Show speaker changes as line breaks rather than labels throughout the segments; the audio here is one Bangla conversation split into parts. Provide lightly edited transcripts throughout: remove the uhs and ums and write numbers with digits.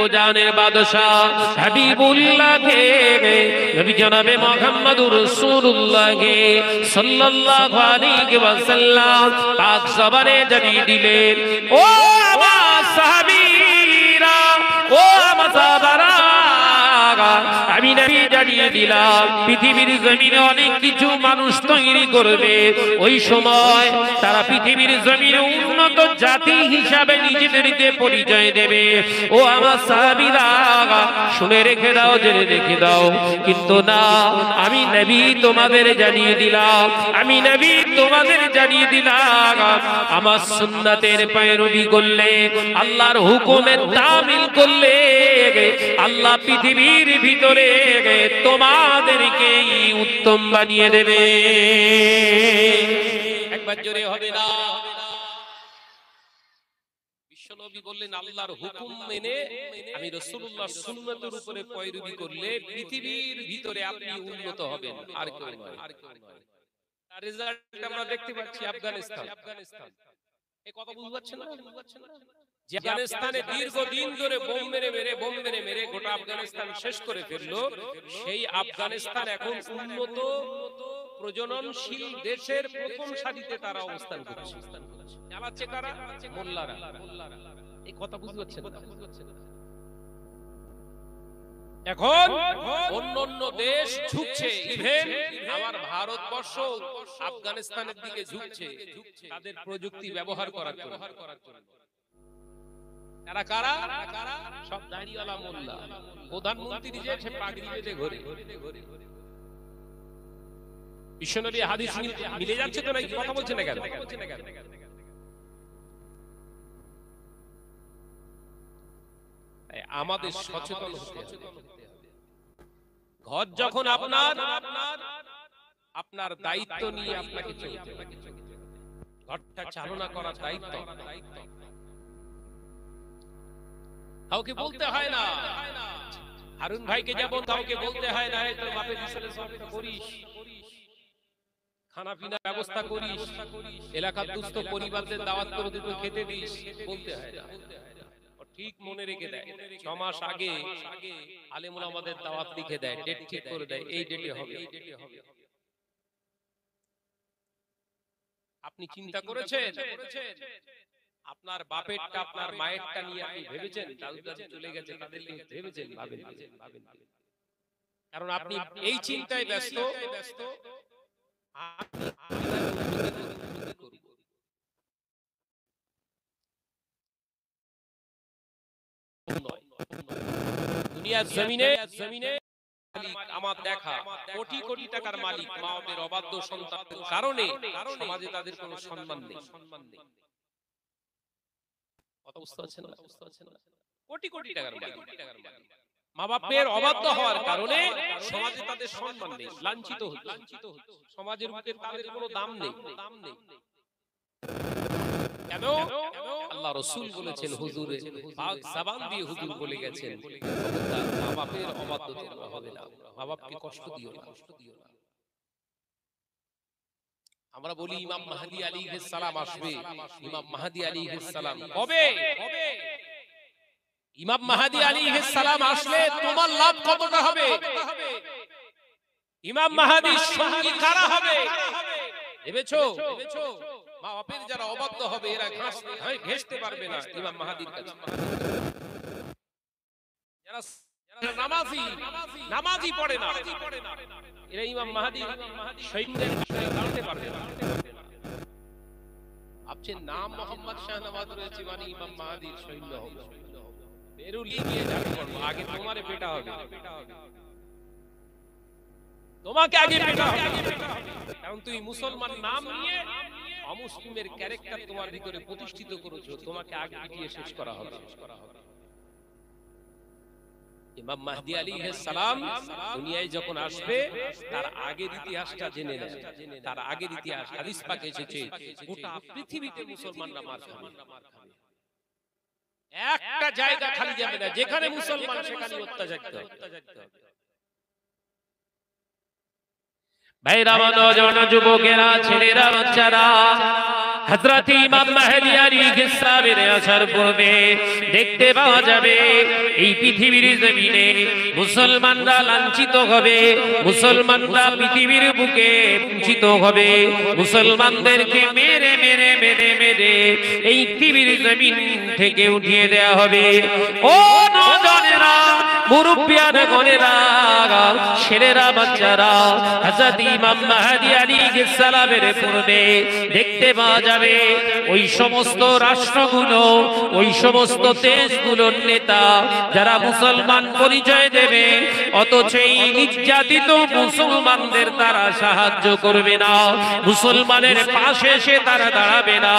দো জানের বাদশাহ হাবিবুল্লাহকে নবী জনাবে মুহাম্মদুর রাসূলুল্লাহকে সাল্লাল্লাহু আলাইহি ওয়াসাল্লাম পাক জবানে জানিয়ে দিলেন, ও আমার সাহাবীরা, ও আমার সাহাবারা, আমি নবী জানিয়ে দিলাম পৃথিবীর জমিনে অনেক কিছু মানুষ তৈরি করবে। ওই সময় তারা পৃথিবীর জমিনে উন্নত জাতি হিসাবে নিজেদেরকে পরিচয় দেবে। ও আমার সাহাবীরা, শুনে রেখে দাও, জেনে রেখে দাও। কিন্তু না, আমি নবী তোমাদের জানিয়ে দিলাম, আমি নবী তোমাদের জানিয়ে দিলাম, আমার সুন্নাতের পয়রবি করলে, আল্লাহর হুকুমের তামিল করলে আল্লাহ পৃথিবীর ভিতরে তোমাদেরকে উত্তম বানিয়ে দেবে। একবার জোরে হবে না? বিশ্বনবী বললেন, আল্লাহর হুকুম মেনে আমি রাসূলুল্লাহর সুন্নাতের উপরে পয়রবি করলে পৃথিবীর ভিতরে আপনি উন্নত হবেন, আর কেউ নয়। তার রেজাল্ট আমরা দেখতে পাচ্ছি আফগানিস্তান। এই কথা বুঝতে পারছেন না? যে আফগানিস্তানে দীর্ঘদিন ধরে বোম মেরে গোটা আফগানিস্তান শেষ করে ফেললো, সেই আফগানিস্তান এখন উন্নত প্রজননশীল দেশের প্রথম সারিতে তারা অবস্থান করছে। চালাচ্ছে কারা? মোল্লারা। এই কথা বুঝতে পারছেন না? এখন অন্য দেশ ঝুঁকছে, ইভেন আমার ভারতবর্ষ আফগানিস্তানের দিকে ঝুঁকছে তাদের প্রযুক্তি ব্যবহার করার জন্য। তারা কারা? সব দাড়িওয়ালা মোল্লা। প্রধানমন্ত্রী যে সে পাগড়ি বেঁধে ঘোরে। বিশ্বনবী হাদিস মিলে যাচ্ছে তো নাকি? কথা বলছেন না কেন? আমাদের সচেতন হতে হবে। ঘর যখন আপনার দায়িত্ব নিয়ে আপনাকে চলতে হবে। ঘরটা চালনা করার দায়িত্ব কাউকে বলতে হয় না। হারুন ভাইকে যেমন কাউকে বলতে হয় না, তোর বাপের বিশালে সবটা করিস, খানা পিনা ব্যবস্থা করিস, এলাকার দুস্থ পরিবারদের দাওয়াত করে দিতে খেতে দিস, বলতে হয় না। ঠিক মনে রেখে দেয়, 6 মাস আগে আলেমুল আমাদের দাওয়াত লিখে দেয়, ডেট ঠিক করে দেয়, এই ডেটে হবে। আপনি চিন্তা করেছেন আপনার বাপেরটা আপনার মায়েরটা নিয়ে আপনি ভেবেছেন? দাদু দাদু চলে গেছে, তাদের নিয়ে ভেবেছেন? ভাবেন। কারণ আপনি এই চিন্তায় ব্যস্ত দুনিয়ার জমিনে আমার দেখা কোটি কোটি টাকার মালিক মা বাবার অবাধ্য সন্তানের কারণে সমাজে তাদের কোনো সম্মান নেই। কথা বুঝতে পারছেন না? কোটি কোটি টাকার মালিক মা বাবার অবাধ্য হওয়ার কারণে সমাজে তাদের সম্মান নেই, লাঞ্ছিত হচ্ছে। সমাজের বুকে তাদের কোনো দাম নেই। কেন? আল্লাহ রাসূল বলেছেন, হুজুরে পাক জবান দিয়ে হুজুর বলে গেছেন, মা বাপের অবাধ্য তোমরা হবে না, মা বাপকে কষ্ট দিও না। আমরা বলি ইমাম মাহদী আলাইহিস সালাম আসবে। ইমাম মাহদী আলাইহিস সালাম কবে? ইমাম মাহদী আলাইহিস সালাম আসলে তোমার লাভ কতটা হবে? ইমাম মাহদীর সঙ্গী কারা হবে ভেবেছো? মা বাপের যারা অবাধ্য হবে এরা ঘেঁষতে পারবে না ইমাম মাহদীর কাছে। যারা নামাজি পড়ে না এরা ইমাম মাহদীর সৈন্যের সাথে দাঁড়াতে পারবে না। আপনার নাম মোহাম্মদ শাহনওয়াজ রয়েছে মানে ইমাম মাহদীর সৈন্য হবে। বেরুলি গিয়ে ঝাড়ু করবো, আগে তোমারে পেটা হবে, তোমাকে আগে পেটা হবে। কারণ তুমি মুসলমান নাম নিয়ে অমুসলিমের ক্যারেক্টার তোমার ভিতরে প্রতিষ্ঠিত করেছো, তোমাকে আগে পিটিয়ে শেষ করা হবে। ইমাম মাহদী আলাইহিস সালাম দুনিয়ায় যখন আসবে তার আগের ইতিহাসটা জেনে নেন। তার আগের ইতিহাস হাদিস পাকে এসেছে, গোটা পৃথিবীতে মুসলমানরা মার খাবে, একটা জায়গা খালি যাবে না, যেখানে মুসলমান সেখানে অত্যাচার হবে। ভাইরা, নওজওয়ান যুবকেরা, ছেলেরা, বাচ্চারা, হযরত ইমাম মেহেদী আলাইহিস সালামের আসার পূর্বে দেখতে পাওয়া যাবে এই পৃথিবীর জমিনে মুসলমানরা লাঞ্ছিত হবে, মুসলমানরা পৃথিবীর বুকে বঞ্চিত হবে, মুসলমানদেরকে মেরে মেরে মেরে মেরে এই পৃথিবীর জমিন থেকে উঠিয়ে দেয়া হবে। ও নওজওয়ানেরা, মুরব্বিয়ানা গণেরা, ছেলেরা, বাচ্চারা, হযরত ইমাম মেহেদী আলাইহিস সালামের পূর্বে দেখতে পাওয়া যাবে ওই সমস্ত রাষ্ট্রগুলো, ওই সমস্ত দেশগুলোর নেতা যারা মুসলমান পরিচয় দেবে, অথচ এই নির্যাতিত মুসলমানদের তারা সাহায্য করবে না, মুসলমানের পাশে এসে তারা দাঁড়াবে না।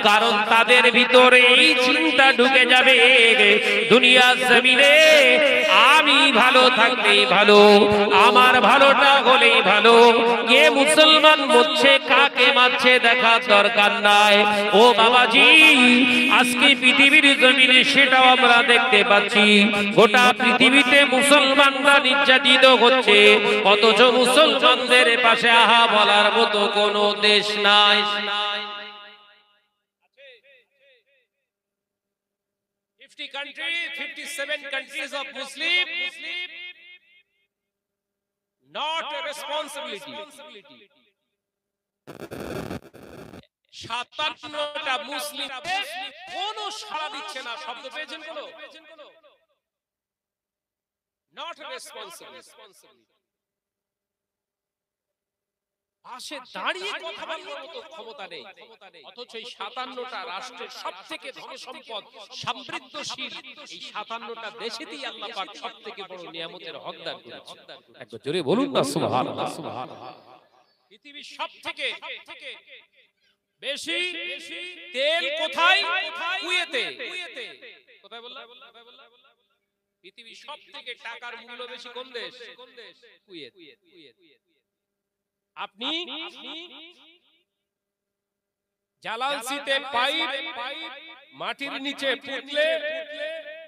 কারণ তাদের ভিতরে এই চিন্তা ঢুকে যাবে, দুনিয়ার জমিনে আমি ভালো থাকলেই ভালো, আমার ভালোটা হলেই ভালো, কে মুসলমান মরছে কাকে মারছে দেখার দরকার নাই। ও বাবাজি, আজকে পৃথিবীর জমিনে সেটাও আমরা দেখতে পাচ্ছি, গোটা পৃথিবীতে মুসলমানরা নির্যাতিত হচ্ছে, অথচ মুসলমানদের পাশে আহা বলার মতো কোনো দেশ নাই। 50 countries, 57 countries of Muslim, not a responsibility. 57টা মুসলিম কোন সাড়া দিচ্ছে না। শব্দ পেয়েছেন কোন? not a responsibility. পাশে দাঁড়িয়ে কথা বলার মতো ক্ষমতা নেই, অথচ এই 57টা রাষ্ট্রের সবথেকে ধন সম্পদ সমৃদ্ধশীল এই 57টা দেশেতেই আল্লাহ পাক সবথেকে বড় নিয়ামতের হকদার করেছেন। একবার জোরে বলুন না সুবহানাল্লাহ। পৃথিবীর সবথেকে বেশি তেল কোথায়? কুয়েতে। কোথায় বললাম? পৃথিবীর সবথেকে টাকার মূল্য বেশি কোন দেশ? কুয়েত। আপনি জালানসিতে পাইপ মাটির নিচে পুঁতলে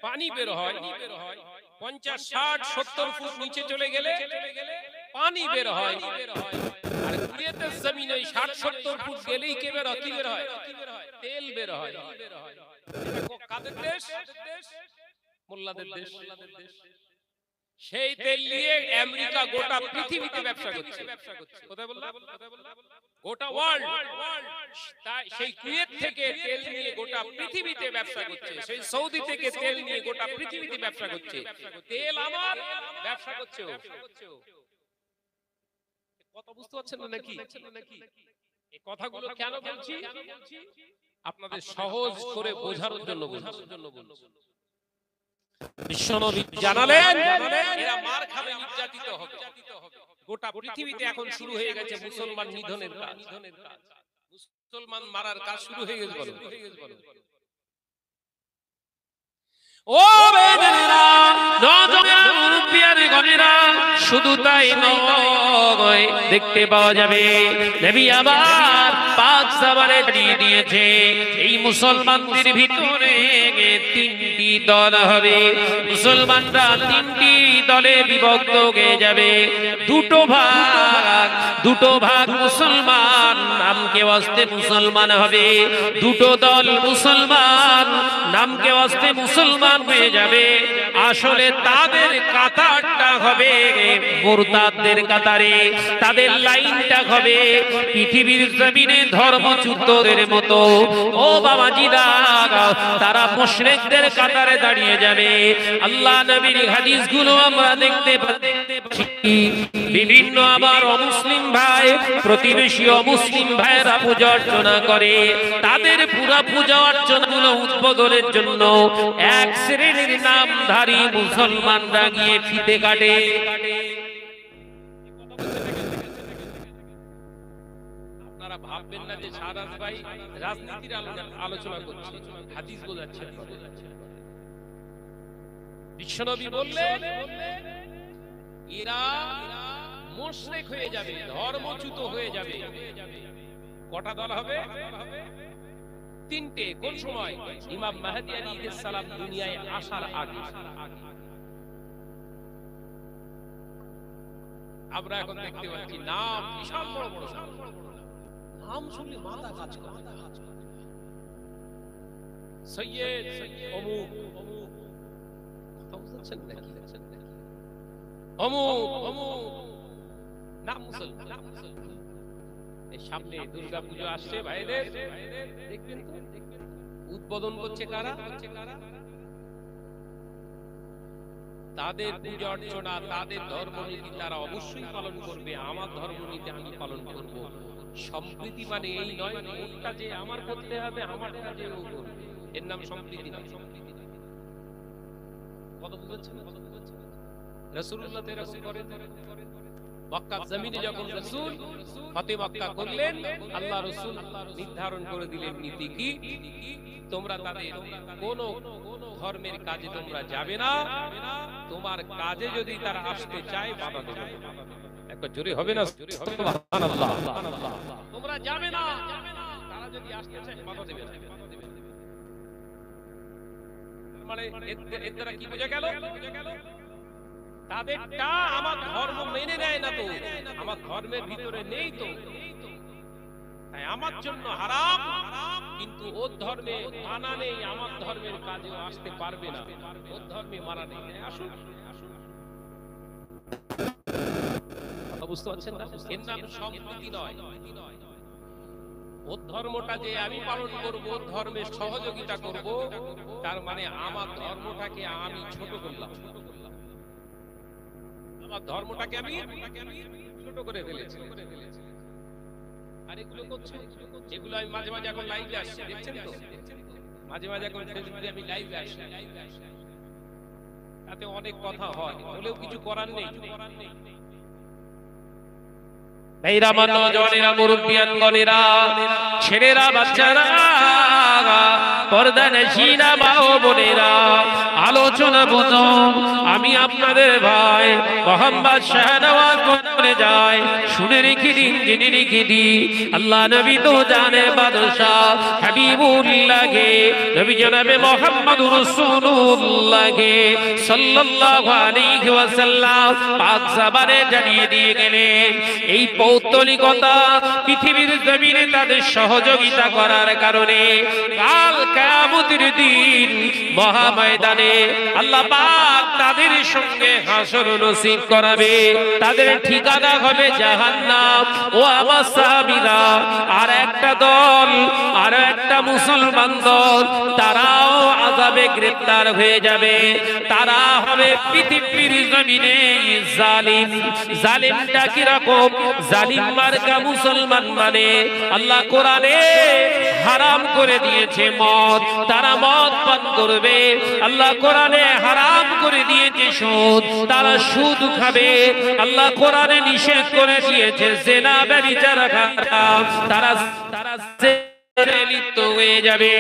পানি বের হয়, 50, 60, 70 ফুট নিচে চলে গেলে পানি বের হয়। আর কুয়েতের জমিনে 60, 70 ফুট গেলেই কে বের হয়? কি বের হয়? তেল বের হয়। কাদের দেশ? মোল্লাদের দেশ। সেই তেল নিয়ে আমেরিকা গোটা পৃথিবীতে ব্যবসা করছে। কোথায় বললাম? গোটা ওয়ার্ল্ড। তাই সেই কুয়েত থেকে তেল নিয়ে গোটা পৃথিবীতে ব্যবসা করছে, সেই সৌদি থেকে তেল নিয়ে গোটা পৃথিবীতে ব্যবসা করছে। তেল আমার, ব্যবসা করছে ও। কথা বুঝতে পারছেন না নাকি? এই কথাগুলো কেন বলছি? আপনাদের সহজ করে বোঝানোর জন্য বলছি। বিশ্বনবী জানালেন এরা মার খাবে, নির্যাতিত হবে। গোটা পৃথিবীতে এখন শুরু হয়ে গেছে মুসলমান নিধনের কাজ, মুসলমান মারার কাজ শুরু হয়ে গেছে। ও বেদেরা, নওজওয়ান মুরব্বিয়ানে গণেরা, শুধু তাই নয়, দেখতে পাওয়া যাবে নবী আবার পাক সাবারে দিয়ে দিয়েছে এই মুসলমানদের ভিতরে 3টি দল হবে। মুসলমানরা 3টি দলে বিভক্ত হয়ে যাবে। দুটো ভাগ মুসলমান নামকে ওয়াস্তে মুসলমান হবে, দুটো দল মুসলমান নামকে ওয়াস্তে মুসলমান হয়ে যাবে। আসলে তাদের কাতারটা হবে মুরতাদদের কাতারে, তাদের লাইনটা হবে পৃথিবীর জমিনে ধর্মযুদ্ধের মতো। ও বাবাজিরা, তারা মুশরিকদের কাতারে দাঁড়িয়ে যাবে। আল্লাহ নবীর হাদিসগুলো আমরা দেখতে পাচ্ছি। বিভিন্ন আবার অমুসলিম ভাই, প্রতিবেশী অমুসলিম ভাইরা পূজা অর্চনা করে, তাদের পুরা পূজা অর্চনাগুলো উদ্বোধনের জন্য এক শ্রেণীর নামধারী মুসলমানরা গিয়ে ফিতে কাটে। আপনারা ভাববেন না যে শাহরাজ ভাই রাজনীতির আলোচনা করছে, হাদিস বোঝাচ্ছে। বিশ্বনবী বললেন এরা মুশরিক হয়ে যাবে, ধর্মচ্যুত হয়ে যাবে। কটা দল হবে? 3টে। কোন সময়? ইমাম মেহেদী আলাইহিস সালাম দুনিয়ায় আসার আগে। আমরা এখন দেখতে পাচ্ছি নাম বিশাল বড় বড় নাম, শুনলে মাথা কাজ করে। সৈয়দ অমুক অমুক, কথা বুঝছেন নাকি? অমুক অমুক নাম মুসলমান। এই সামনে দুর্গা পুজো আসছে ভাইদের, দেখবেন তো উদ্বোধন করছে কারা? তাদের পূজা অর্চনা, তাদের ধর্মনীতি তারা অবশ্যই পালন করবে, আমার ধর্মনীতি আমি পালন করব। সম্প্রীতি মানে এই নয় ওটা যে আমার করতে হবে, আমার কাজে ও করবে, এর নাম সম্প্রীতি না। কত বুঝছেন? রাসূলুল্লাহ তো এরকম করেন। মক্কা জমিনে যখন রাসূল ফতে মক্কা করলেন, আল্লাহ রাসূল নির্ধারণ করে দিলেন নীতি কি, তোমরা তাদের কোন ধর্মের কাজে তোমরা যাবে না, তোমার কাজে যদি তারা আসতে চায় বাধা দেবে। একবার জোরে হবে না সুবহানাল্লাহ? তোমরা যাবে না, তারা যদি আসতে চায় বাধা দেবে। মানে এর দ্বারা কি বোঝা গেল? তাদেরটা আমার ধর্ম মেনে নেয় না, তো আমার ধর্মের ভিতরে নেই, তো তাই আমার জন্য হারাম। কিন্তু ওর ধর্মে মানা নেই, আমার ধর্মের কাজেও আসতে পারবে না, ওর ধর্মে মানা নেই। আসুন, কথা বুঝতে পারছেন না? এর নাম সম্প্রীতি নয়। ওর ধর্মটা যে আমি পালন করব, ওর ধর্মের সহযোগিতা করব, তার মানে আমার ধর্মটাকে আমি ছোট করলাম, আমার ধর্মটাকে আমি ছোট করে ফেলেছি। আর এগুলো করছে, এগুলো আমি মাঝে মাঝে এখন লাইভে আসছি, দেখছেন তো? মাঝে মাঝে এখন ফেসবুকে আমি লাইভে আসি, তাতে অনেক কথা হয়, বলেও কিছু করার নেই। ভাইরা, আমার নওজওয়ানেরা, মুরব্বিয়ানগণেরা, ছেলেরা, বাচ্চারা, পর্দানশীনা মা ও বোনেরা, আলোচনা বুঝো। আমি আপনাদের ভাই মোহাম্মদ শাহনওয়াজ বলে যায়, শুনে রেখে দিন, জেনে রেখে দিন। আল্লাহ নবী তো জানে বাদশাহ হাবিবুল্লাহকে, নবী জনাবে মুহাম্মদুর রাসূলুল্লাহকে সাল্লাল্লাহু আলাইহি ওয়াসাল্লাম পাক জবানে জানিয়ে দিয়ে গেলেন, এই পৌত্তলিকতা পৃথিবীর জমিনে তাদের সহযোগিতা করার কারণে কাল কিয়ামতের দিন মহা ময়দানে আল্লাহ পাক তাদের সঙ্গে হাসর নসিব করাবে, তাদের ঠিকানা হবে জাহান্নাম। ও আমার সাহাবীরা, আর একটা দল, আর একটা মুসলমান দল, তারাও আযাবে গ্রেফতার হয়ে যাবে। তারা হবে পৃথিবীর জমিনে জালিম। জালিমটা কি রকম? জালিম মার্কা মুসলমান মানে আল্লাহ কোরআনে হারাম করে দিয়েছে মদ, তারা মদ পান করবে। আল্লাহ কোরআনে হারাম করে দিয়েছে সুদ, তারা সুদ খাবে। আল্লাহ কোরআনে নিষেধ করে দিয়েছে জিনা ব্যভিচার হারাম, তারা লিপ্ত হয়ে যাবে।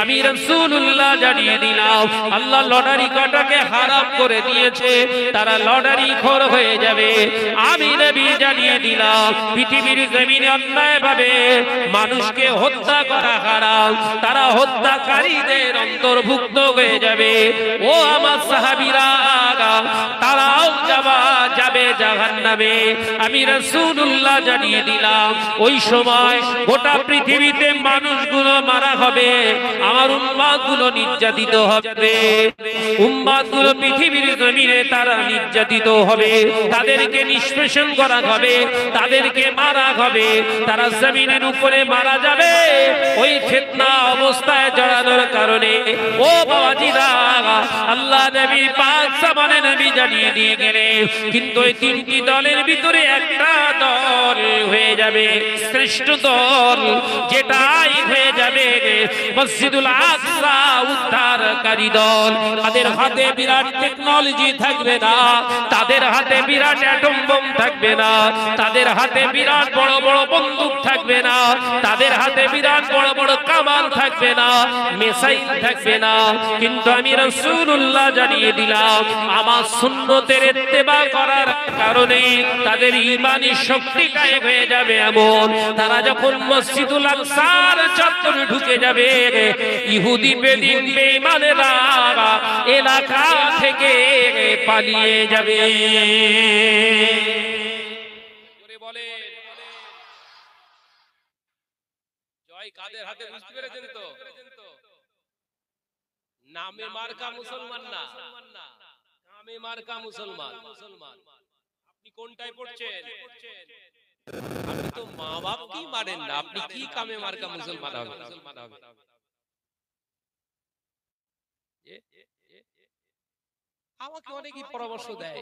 আমি রাসূলুল্লাহ জানিয়ে দিলাম, আল্লাহ লটারি কাটাকে হারাম করে দিয়েছে, তারা লটারি খোর হয়ে যাবে। আমি নবী জানিয়ে দিলাম, পৃথিবীর জমিনে অন্যায়ভাবে মানুষকে হত্যা করা হারাম, তারা হত্যাকারীদের অন্তর্ভুক্ত হয়ে যাবে। ও আমার সাহাবীরা, তারাও যাবে জাহান্নামে। আমি রাসূলুল্লাহ জানিয়ে দিলাম, ওই সময় গোটা পৃথিবীতে মানুষগুলো মারা হবে, আমার উম্মাতগুলো নির্যাতিত হবে। উম্মাতগুলো পৃথিবীর জমিনে তারা নির্যাতিত হবে, তাদেরকে নিষ্পেষণ করা হবে, তাদেরকে মারা হবে, তারা জমিনের উপরে মারা যাবে ওই ফিতনা অবস্থায় জড়ানোর কারণে। ও বাবাজিরা, আল্লাহ নবী পাক জামানে নবী জানিয়ে দিয়ে গেলেন, কিন্তু এই তিনটি দলের ভিতরে একটা দল হয়ে যাবে শ্রেষ্ঠ দল, যেটাই হয়ে যাবে মসজিদুল আকসা উদ্ধারকারী দল। তাদের হাতে বিরাট টেকনোলজি থাকবে না, তাদের হাতে বিরাট অ্যাটম বোম থাকবে না, তাদের হাতে বিরাট বড় বড় বন্দুক থাকবে না, তাদের হাতে বিরাট বড় বড় কামান থাকবে না, মিসাইল থাকবে না। কিন্তু আমি রাসূলুল্লাহ জানিয়ে দিলাম, আমার সুন্নতের ইত্তেবা করার কারণে তাদের ঈমানি শক্তি গায়েব হয়ে যাবে। এমন তারা যখন মসজিদুল আকসার চত্বরে ঢুকে যাবে, ইহুদি বেদিন বেঈমানেরা এলাকা থেকে পালিয়ে যাবে। জয় কাদের হাতে, বুঝতে পেরেছেন তো? নামে মার্কা মুসলমান না, নামে মার্কা মুসলমান। আপনি কোনটায় পড়ছেন? আপনি তো মা বাপকেই মানেন না, আপনি কি কামে মার্কা মুসলমান হবে? আমাকে অনেকেই পরামর্শ দেয়,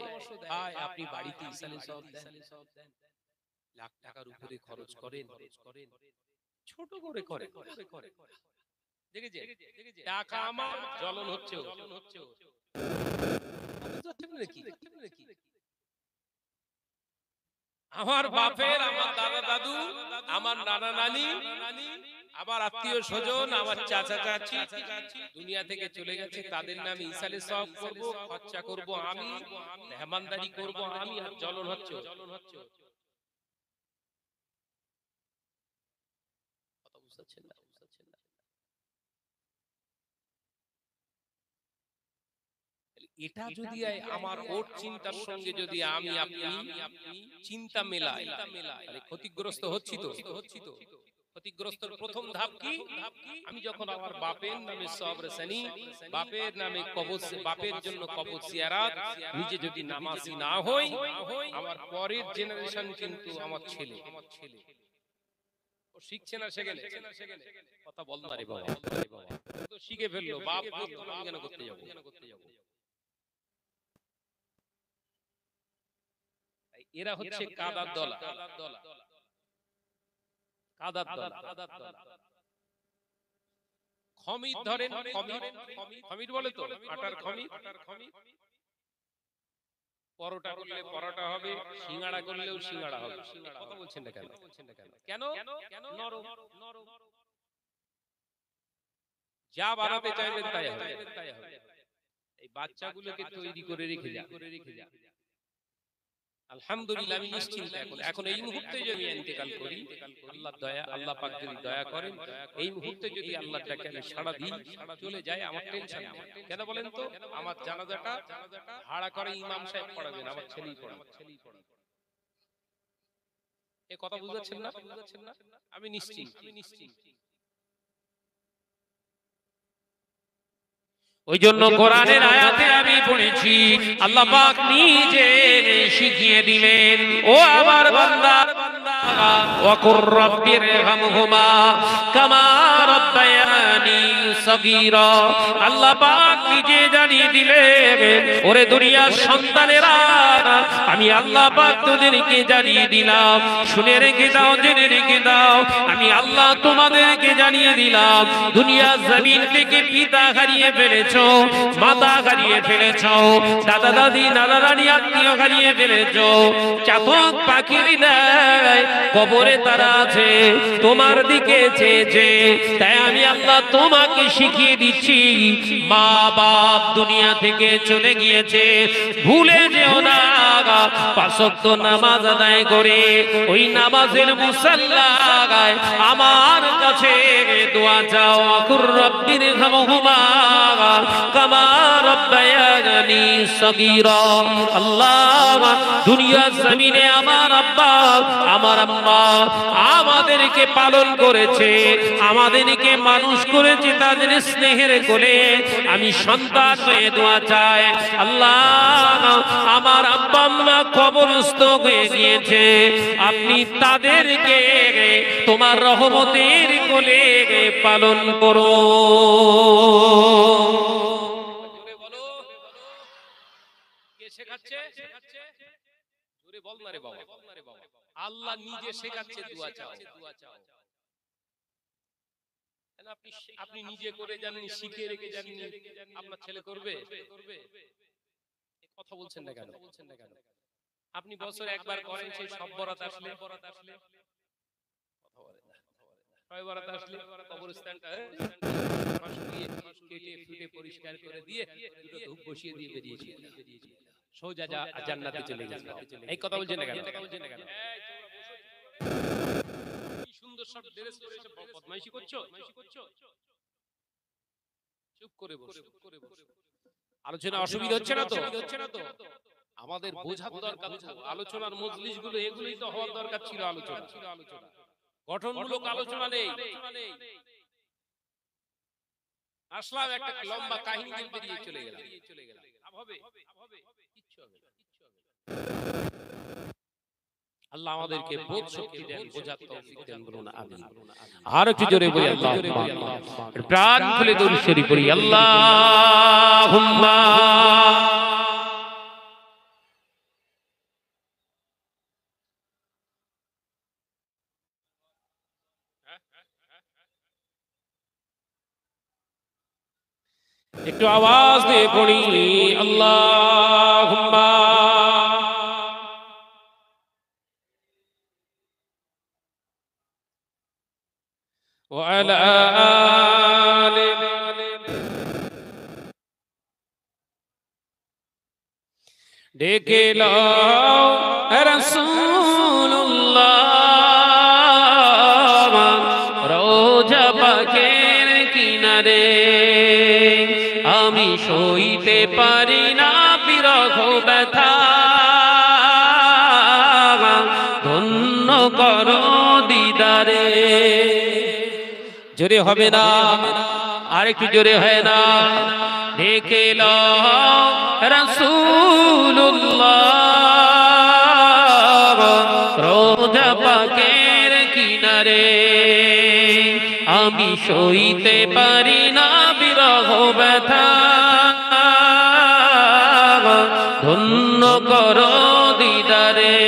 ভাই আপনি বাড়িতে ইসলামী সব দেন, লাখ টাকার উপরে খরচ করেন, ছোট করে করেন। দেখেছেন টাকা আমার জ্বলন হচ্ছে, আমার বাপের, আমার দাদা দাদু, আমার নানা নানি, আমার আত্মীয় স্বজন, আমার চাচা চাচি দুনিয়া থেকে চলে গেছে, তাদের নামে ইসালে সওয়াব করব, খরচা করব আমি, মেহমানদারি করব আমি, আর জ্বলন হচ্ছে। কথা বুঝছেন না? এটা যদি আমার ওর চিন্তার সঙ্গে যদি আমি আপনি চিন্তা মেলাই, তাহলে ক্ষতিগ্রস্ত হচ্ছি তো। ক্ষতিগ্রস্তর প্রথম ধাপ কি? আমি যখন আমার বাপের নামে সওয়াব রেসানি, বাপের নামে কবর, বাপের জন্য কবর জিয়ারাত, নিজে যদি নামাজি না হই, আমার পরের জেনারেশন কিন্তু আমার ছেলে ও শিখছে না, সেখানে কথা বল না রে বাবা, তো শিখে ফেললো, বাপ কেন করতে যাবো? এরা হচ্ছে কাদার দলা, খমির ধরেন, খমির বলে তো, আটার খমির। পরোটা করলে পরোটা হবে, সিঙ্গাড়া করলেও সিঙ্গাড়া হবে। কথা বলছেন না কেন? কেন? নরম। যা বানাতে চাইবেন তাই হবে। এই বাচ্চাগুলোকে তৈরি করে রেখে যা। আলহামদুলিল্লাহ আমি নিশ্চিন্ত এখন এই মুহূর্তে যদি ইন্তেকাল করি, আল্লাহর দয়া, আল্লাহ পাক যদি দয়া করেন, এই মুহূর্তে যদি আল্লাহর ডাকে আমি সাড়া দিই, চলে যায়, আমার টেনশন নেই। কেন বলেন তো? আমার জানাজাটা ভাড়া করে ইমাম সাহেব পড়াবেন, আমার ছেলেই পড়াবে। এই কথা বুঝাচ্ছেন না? আমি নিশ্চিন্ত। ওই জন্য কোরআনের আয়াতে আমি পড়েছি, আল্লাহ পাক নিজে শিখিয়ে দিলেন, ও আমার বান্দা, ওয়াকুর রাব্বিরহামহুমা কামা রাব্বায়ানি সগীরা। আল্লাহ পাক নিজে জানিয়ে দিলেন, ওরে দুনিয়ার সন্তানেরা, আমি আল্লাহ পাক তোদেরকে জানিয়ে দিলাম, শুনে রেখে দাও, জেনে রেখে দাও, আমি আল্লাহ তোমাদেরকে জানিয়ে দিলাম, দুনিয়া জমিন থেকে পিতা হারিয়ে ফেলেছো, মাতা হারিয়ে ফেলেছো, দাদা দাদি, নানা নানি, আত্মীয় হারিয়ে ফেলেছো, চাতক পাখির নাই কবরে তারা আছে, তোমার দিকে চেয়েছে। তাই আমি আল্লাহ তোমাকে শিখিয়ে দিচ্ছি, মা বাপ দুনিয়া থেকে চলে গিয়েছে, ভুলে যেও না, ৫ ওয়াক্ত নামাজ আদায় করে ওই নামাজের মুসাল্লায় আমার কাছে দোয়া চাও, আকুর রাব্বিরহামহুমা কামা রাব্বায়ানি সগীরা। আল্লাহ, দুনিয়া জমিনে আমার আব্বা, আমার আম্মা আমাদেরকে পালন করেছে, আমাদেরকে মানুষ করেছে, তাদের স্নেহের কোলে আমি সন্তান হয়ে দোয়া চাই, আল্লাহ আমার আব্বা আম্মা কবরস্থ হয়ে গিয়েছে, আপনি তাদেরকে তোমার রহমতের কোলে পালন করো। আল্লাহ নিজে শেখাচ্ছে, দোয়া চাও। আপনি নিজে করে জানেন, শিখে রেখে জানেন, আপনার ছেলে করবে? কথা বলছেন না কেন? আপনি বছর একবার করেন, সেই সব বরাত আসলে কয় বরাত আসলে কবরস্থানটা কেটে ফুটে পরিষ্কার করে দিয়ে দুটো ধূপ বসিয়ে দিয়ে বেরিয়েছি, সোজা জান্নাতে চলে গেছে। এই কথা বলছেন না কেন? কি সুন্দর সব ড্রেস পরে এসে বদমাইশি করছো? চুপ করে বসো। আলোচনা অসুবিধা হচ্ছে না তো? আমাদের বোঝার দরকার, আলোচনার মজলিস গুলো এগুলোই তো হওয়ার দরকার ছিল। আলোচনা গঠনমূলক আলোচনা নেই। আসলাম, একটা লম্বা কাহিনী বলতে দিয়ে চলে গেলাম। হবে কিচ্ছু হবে না। আল্লাহ আমাদেরকে বোধ শক্তি দেন, বোঝার তৌফিক দেন, বলুন আমিন। আর একটু জোরে বলি আল্লাহুম্মা, প্রাণ খুলে দরুদ শরীফ পড়ি আল্লাহুম্মা। একটু আওয়াজ দিয়ে পড়ি আল্লাহুম্মা। وعلى آله ডেকে লও রাসূলুল্লাহ রোজা পাকের কিনারে, আমি সইতে পারি না বিরহ ব্যথা, ধন্য করো দিদারে। জোরে হবে না, আরেকটু জোরে হয় না। ডেকে লও রাসূলুল্লাহ রোজা পাকের কিনারে, আমি সইতে পারি না বিরহ ব্যথা, ধন্য করো দিদারে।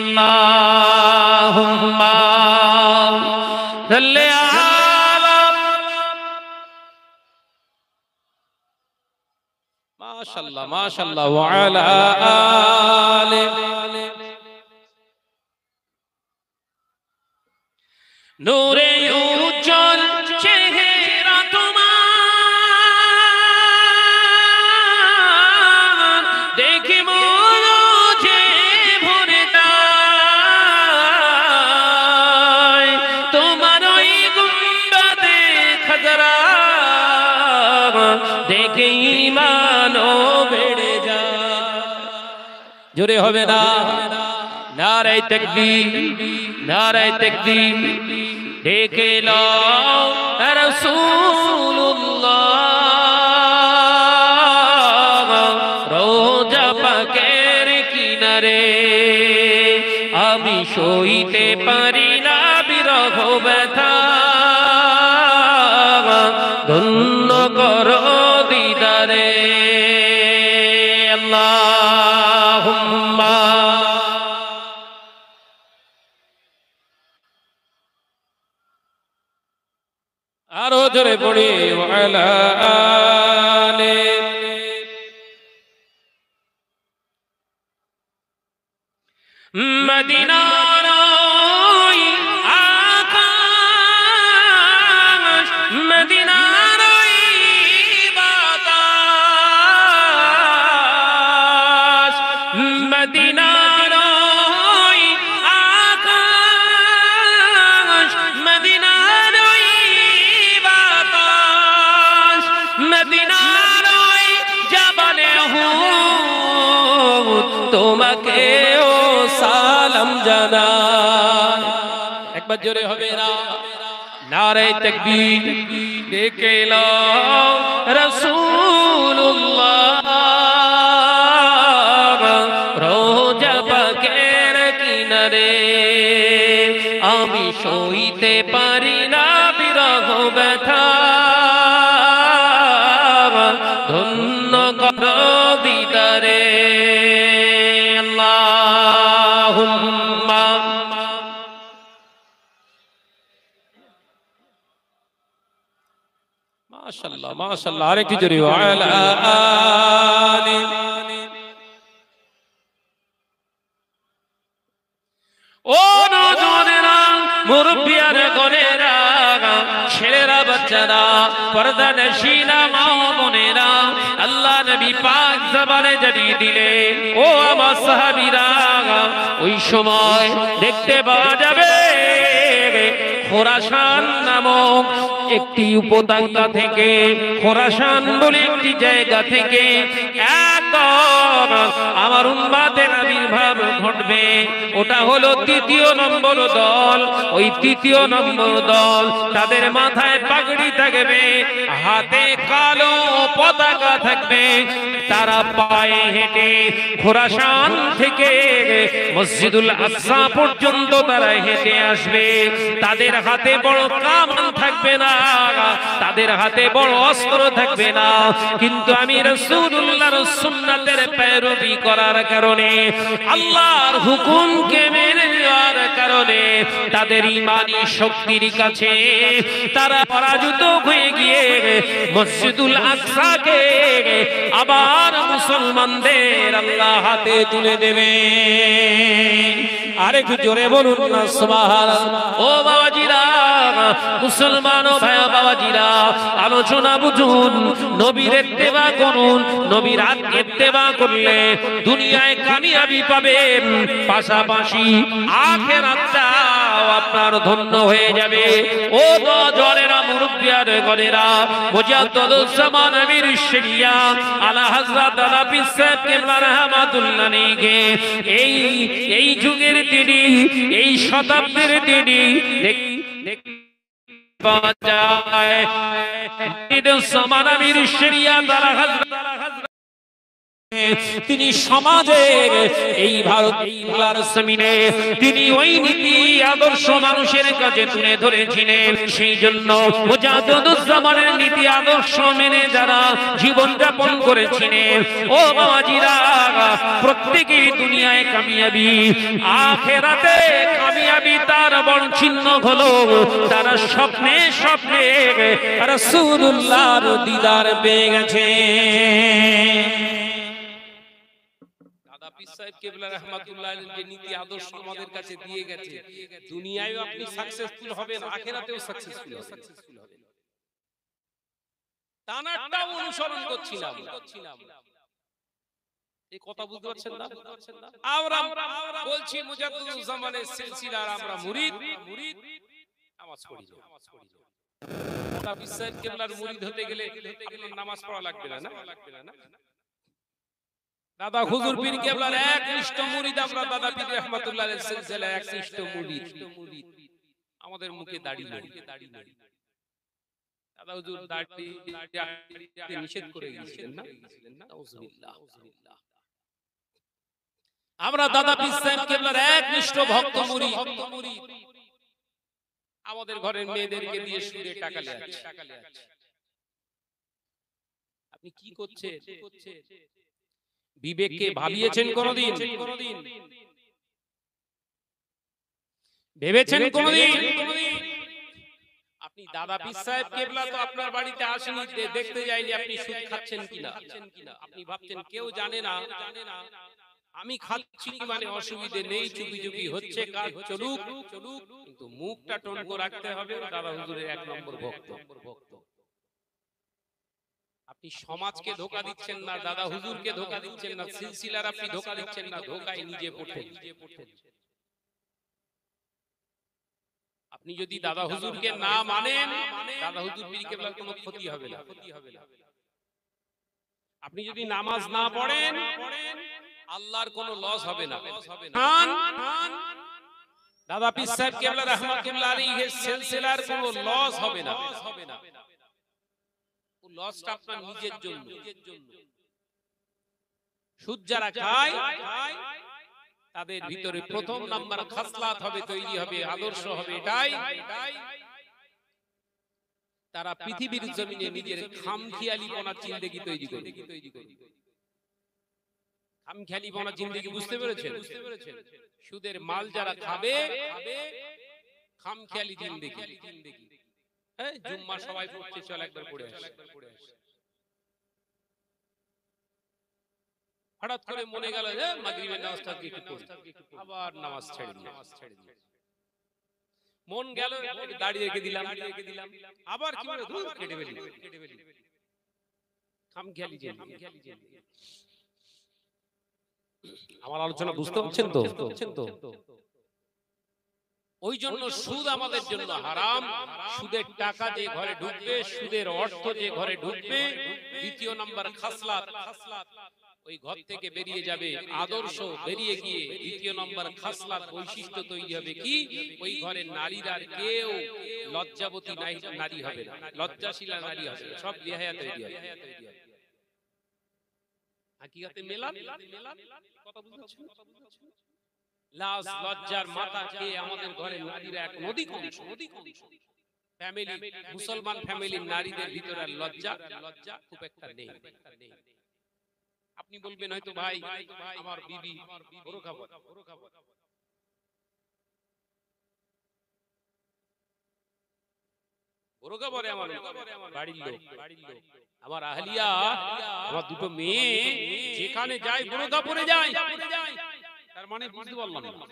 আল্লাহুম্মা সাল্লি আলা। মাশাআল্লাহ মাশাআল্লাহ। ওয়া আলা আলি। নূরে উজ্জ্বল চেহারা তোমার, দেখে মন যে ভরে যায়, তোমার ওই গুম্বাদে খাজরা দেখে ঈমানও বেড়ে যায়। জোরে হবে না, নারে তাকবীর, নারে তাকবীর। ডেকে লও রাসূলুল্লাহ রোজা পাকের কিনারে, আমি সইতে পারি না বিরহ ব্যথা, ধন্য করো দিদারে। আল্লাহুম্মা আরো জোরে পড়ি ওয়া আলা আলি। মদিনার ওই আকাশ, মদিনার ওই বাতাস, মদিনার ওই আকাশ, মদিনার ওই বাতাস, মদিনার ওই জাবালে উহুদ তোমাকেও সালাম জানাই। একবার জোরে হবে না, নারে তাকবীর। ডেকে লও রাসূলুল্লাহ রোজা পাকের কিনারে, আমি সইতে পারি না বিরহ ব্যথা, ধন্য করো দিদারে। আল্লাহুম্মা মাশাআল্লাহ মাশাআল্লাহ। আরেকটু জোরে ওয়া আলা আলি। ও নওজওয়ানেরা, মুরব্বিয়ারা, গনেরা, ছেলেরা, বাচ্চারা, পর্দানশীনা মা ও বোনেরা, আল্লাহ নবী পাক জবানে জানিয়ে দিলেন, ও আমার সাহাবীরা, ওই সময় দেখতে পাওয়া যাবে খোরাসান নামক একটি উপত্যকা থেকে, খোরাসান বলে একটি জায়গা থেকে একদম আমার উম্মতের নবীর আবির্ভাব ঘটবে, ওটা হলো তৃতীয় নম্বর দল। ওই তৃতীয় নম্বর দল, তাদের মাথায় পাগড়ি থাকবে, হাতে কালো পতাকা থাকবে, তারা পায়ে হেঁটে খোরাসান থেকে মসজিদুল আকসা পর্যন্ত তারা হেঁটে আসবে। তাদের হাতে বড় কামান থাকবে না, তাদের হাতে বড় অস্ত্র থাকবে না, কিন্তু আমি রাসূলুল্লাহর সুন্নাতের पैरवी করার কারণে, আল্লাহর হুকুমকে মেনে নেওয়ার কারণে তাদের ঈমানি শক্তির কাছে তারা পরাজিত হয়ে গিয়ে মসজিদুল আকসাকে আবার মুসলমানদের আল্লাহ হাতে তুলে দেবে। আরেকটু জোরে বলুন না সুবহানাল্লাহ। ও বাবাজিরা, মুসলমান ও ভাই বাবাজিরা, আলোচনা বুঝুন, নবীর ইত্তেবা করুন। নবীর ইত্তেবা করলে দুনিয়ায় কামিয়াবি পাবেন, পাশাপাশি আখিরাতটাও আপনার ধন্য হয়ে যাবে। ও জনেরা, মুরব্বিয়ার গনেরা, মুজাদ্দিদুজ্জামান আমির শরিয়া আলা হযরত আলাপীর সাহেব কিবলা রাহমাতুল্লাহ আলাইহি এই যুগের তিনি, এই শতাব্দীর তিনি পাওয়া যায়। মুজাদ্দিদুজ্জামান আমির শরিয়া আলা হযরত তিনি সমাজের এই ভারত বাংলার জমিনে তিনি ওই নীতি আদর্শ মানুষের কাছে তুলে ধরেছিলেন। সেই জন্য মুজাদ্দিদুজ্জামানের নীতি আদর্শ মেনে যারা জীবন যাপন করেছিলেন, ও বাবাজিরা, প্রত্যেকেই দুনিয়ায় কামিয়াবি, আখিরাতে কামিয়াবি তার বড় চিহ্ন হলো তারা স্বপ্নে স্বপ্নে রাসূলুল্লাহর দিদার পেয়ে গেছে। সাহেব কিবলা রাহমাতুল্লাহ আলাইহি যে নীতি আদর্শ আমাদের কাছে দিয়ে গেছে, দুনিয়ায়ও আপনি সাকসেসফুল হবেন, আখিরাতেও সাকসেসফুল হবেন। তানারটাও অনুসরণ করছিলাম। এই কথা বুঝতে পারছেন না? আমরা বলছি মুজাদ্দিদুজ্জামানের সিলসিলার আমরা মুরিদ, নামাজ পড়ি না। মুজাদ্দিদ সাহেব কিবলার মুরিদ হতে গেলে আপনার নামাজ পড়া লাগবে না, দাদা হুজুর পীর কেবলার একনিষ্ঠ মুরিদ আমরা, দাদা পীর রহমাতুল্লাহ আলাইহির সিলসিলা একনিষ্ঠ মুরিদ। আমাদের মুখে দাড়ি নেই, দাদা হুজুর দাড়ি নিষেধ করে গিয়েছিলেন না? নাউজুবিল্লাহ। আমরা দাদা পীর সাহেব কেবলার একনিষ্ঠ ভক্ত মুরিদ। আমাদের ঘরের মেয়েদেরকে দিয়ে সুদে টাকা লেয়াচ্ছে। আপনি কি করছেন? বিবেককে ভাবিয়েছেন কোনদিন? ভেবেছেন কোনদিন? আপনি দাদা পীর সাহেব কেবলা তো আপনার বাড়িতে আসেনি, দেখতে যায়নি আপনি সুদ খাচ্ছেন কিনা। আপনি ভাবছেন কেউ জানে না, আমি খাচ্ছি মানে অসুবিধে নেই, চুপি চুপি হচ্ছে, কাজ চলুক, কিন্তু মুখটা টনক রাখতে হবে। দাদা হুজুরের এক নম্বর ভক্ত। আপনি সমাজকে ধোঁকা দিচ্ছেন না, দাদা হুজুরকে ধোঁকা দিচ্ছেন না, সিলসিলার আপনি ধোঁকা দিচ্ছেন না, ধোঁকায় নিজে পড়েন। আপনি যদি দাদা হুজুরকে না মানেন, দাদা হুজুর পীর কেবলার কোনো ক্ষতি হবে না। আপনি যদি নামাজ না পড়েন, আল্লাহর কোনো লস হবে না। দাদা পীর সাহেব কেবলা রাহমাতুল্লাহ আলাইহির সিলসিলার কোনো লস হবে না। লসটা আপনার নিজের জন্য। সুদ যারা খায় তাদের ভিতরে প্রথম নাম্বার খাসলাত হবে, তৈরি হবে, আদর্শ হবে এটাই, তারা পৃথিবীর জমিনে নিজের খামখেয়ালিপনা জিন্দেগি তৈরি করবে। খামখেয়ালিপনা জিন্দেগি বুঝতে পেরেছেন? সুদের মাল যারা খাবে, খামখেয়ালি জিন্দেগি। জুম্মা সবাই পড়ছে, চল একবার পড়ে আসে। হঠাৎ করে মনে গেল যে মাগরিবের নামাজটা একটু পড়ি, আবার নামাজ ছেড়ে দিই। মন গেল দাঁড়িয়ে রেখে দিলাম, আবার কি করে ধুর কেটে ফেলি। খামখেয়ালি জিন্দেগি। আমার আলোচনা বুঝতে পারছেন তো? ওই জন্য সুদ আমাদের জন্য হারাম। সুদের টাকা যে ঘরে ঢুকবে, সুদের অর্থ যে ঘরে ঢুকবে, দ্বিতীয় নাম্বার খাসলাত,
ওই ঘর থেকে বেরিয়ে যাবে আদর্শ, বেরিয়ে গিয়ে দ্বিতীয় নম্বর খাসলাত বৈশিষ্ট্য তৈরি হবে কি, ওই ঘরের নারীরা কেউ লজ্জাবতী নারী হবে না, লজ্জাশীলা নারী হবে না, সব বেহায়া তৈরি হবে। হাকিকাতে মেলান কথা বুঝতে পারছেন? লাজ লজ্জার মাথা খেয়ে আমাদের ঘরের নারীরা এক নদী কংস, ফ্যামিলি মুসলমান ফ্যামিলির নারীদের ভিতরে লজ্জা খুব একটা নেই। আপনি বলবেন হয়তো ভাই আমার বিবি বোরকা পরে, বোরকা পরে আমার বাড়ির লোক, আমার আহলিয়া, আমার দুটো মেয়ে যেখানে যায় বোরকা পরে যায়, তার মানে বুঝতে পারলাম না,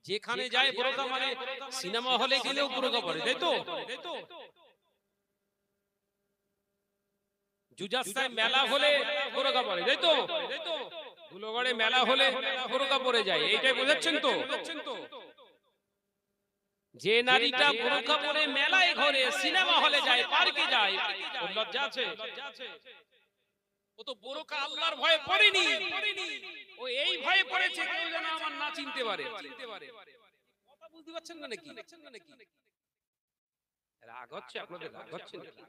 যেখানে যায় বোরকা মানে সিনেমা হলে গেলেও বোরকা পরে, তাই তো? জুজাস্তায় মেলা হলে বোরকা পরে, তাই তো? ধুলোগড়ে মেলা হলে বোরকা পরে যায়, এইটাই বোঝাচ্ছেন তো? যে নারীটা বোরকা পরে মেলায় ঘরে সিনেমা হলে যায়, পার্কে যায়, ওর লজ্জা আছে? ও তো বোরকা আল্লাহর ভয়ে পড়েনি, ও এই ভয়ে পড়েছে কেউ যেন আমার না চিনতে পারে। কথা বুঝতে পারছেন না নাকি? রাগ হচ্ছে আপনাদের? রাগ হচ্ছে নাকি?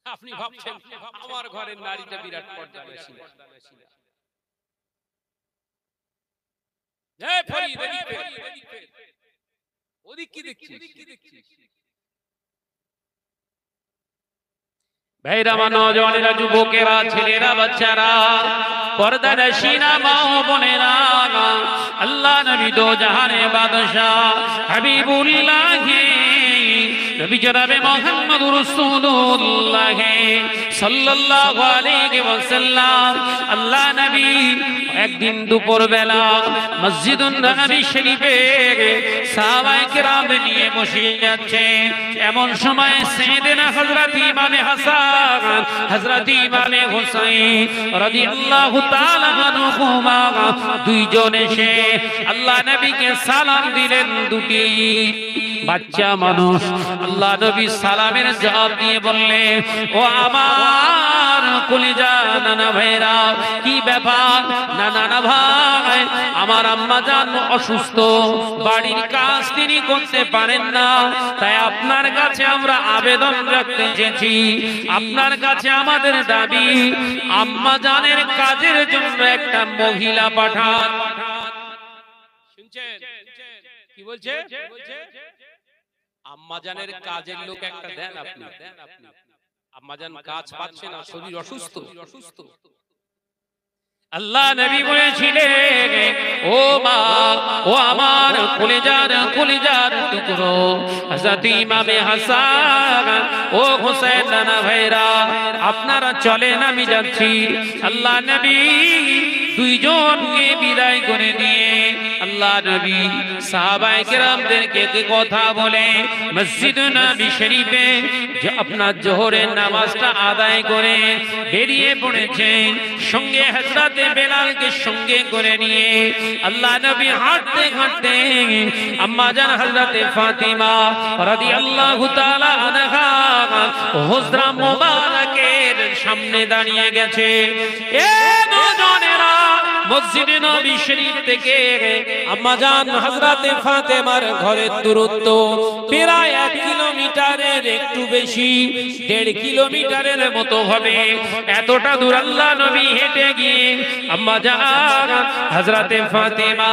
আপনি ভাবছেন আমার ঘরের নারীটা বিরাট পর্দা বেশি, ওদিক কি দেখছিস?
ভাইরা, নওজওয়ানেরা, যুবকেরা, ছেলেরা, বাচ্চারা, পর্দানশীনা মা ও বোনেরা, আল্লাহ নবী দো জাহানের বাদশাহ হাবিবুল্লাহ নবী জনাবে মুহাম্মদুর রাসূলুল্লাহ সাল্লাল্লাহু আলাইহি ওয়াসাল্লাম, আল্লাহ নবী একদিন দুপুর বেলা মসজিদুন নববী শরীফে সাহাবায়ে কেরাম নিয়ে বসে আছে। এমন সময় সাইয়েদনা হযরত ইমামে হাসান, হযরত ইমামে হুসাইন রাদিয়াল্লাহু তাআলা আনহুমা দুইজন এসে আল্লাহ নবীকে সালাম দিলেন। দুটি বাচ্চা মানুষ আল্লাহ নবী সালামের জবাব দিয়ে বললে, ও আমার কলিজা নানা ভাইরা, কি ব্যাপার? নানা ভাই, আমার আম্মা জান অসুস্থ, বাড়ির কাজ তিনি করতে পারেন না, তাই আপনার কাছে আমরা আবেদন রাখতে এসেছি। আপনার কাছে আমাদের দাবি, আম্মা জানের কাজের জন্য একটা মহিলা পাঠান।
শুনছেন কি বলছে? আম্মাজানের কাজের লোক একটা দেন আপনি। আম্মাজান কাজ পাচ্ছে না, শরীর অসুস্থ।
আল্লাহ নবী বলেছিলেন, ও মা, ও আমার কলিজার টুকরো হযরত ইমামে হাসান ও হুসাইন নানা ভাইরা, আপনারা চলেন, আমি যাচ্ছি। আল্লাহ নবী দুইজনকে বিদায় করে দিয়ে আল্লাহ নবী সাহাবায়ে কেরামদেরকে কথা বলে মসজিদ নববী শরীফে যে আপনার জোহরের নামাজটা আদায় করে বেরিয়ে পড়েছেন। সঙ্গে হযরত বেলালকে সঙ্গে করে নিয়ে আল্লাহ নবী হাঁটতে হাঁটতে আম্মা জান হযরত ফাতিমা রাদিয়াল্লাহু তাআলা আনহা হুজরা মুবারকের সামনে দাঁড়িয়ে গেছে। এ দুজনেরা মসজিদে নববী শরীফ থেকে আম্মা জান হযরত ফাতেমার ঘরের দূরত্ব প্রায় 1 কিলোমিটারের একটু বেশি, 1.5 কিলোমিটারের মতো হবে। এতটা দূর আল্লাহ নবী হেঁটে গিয়ে আম্মা জান হযরত ফাতেমা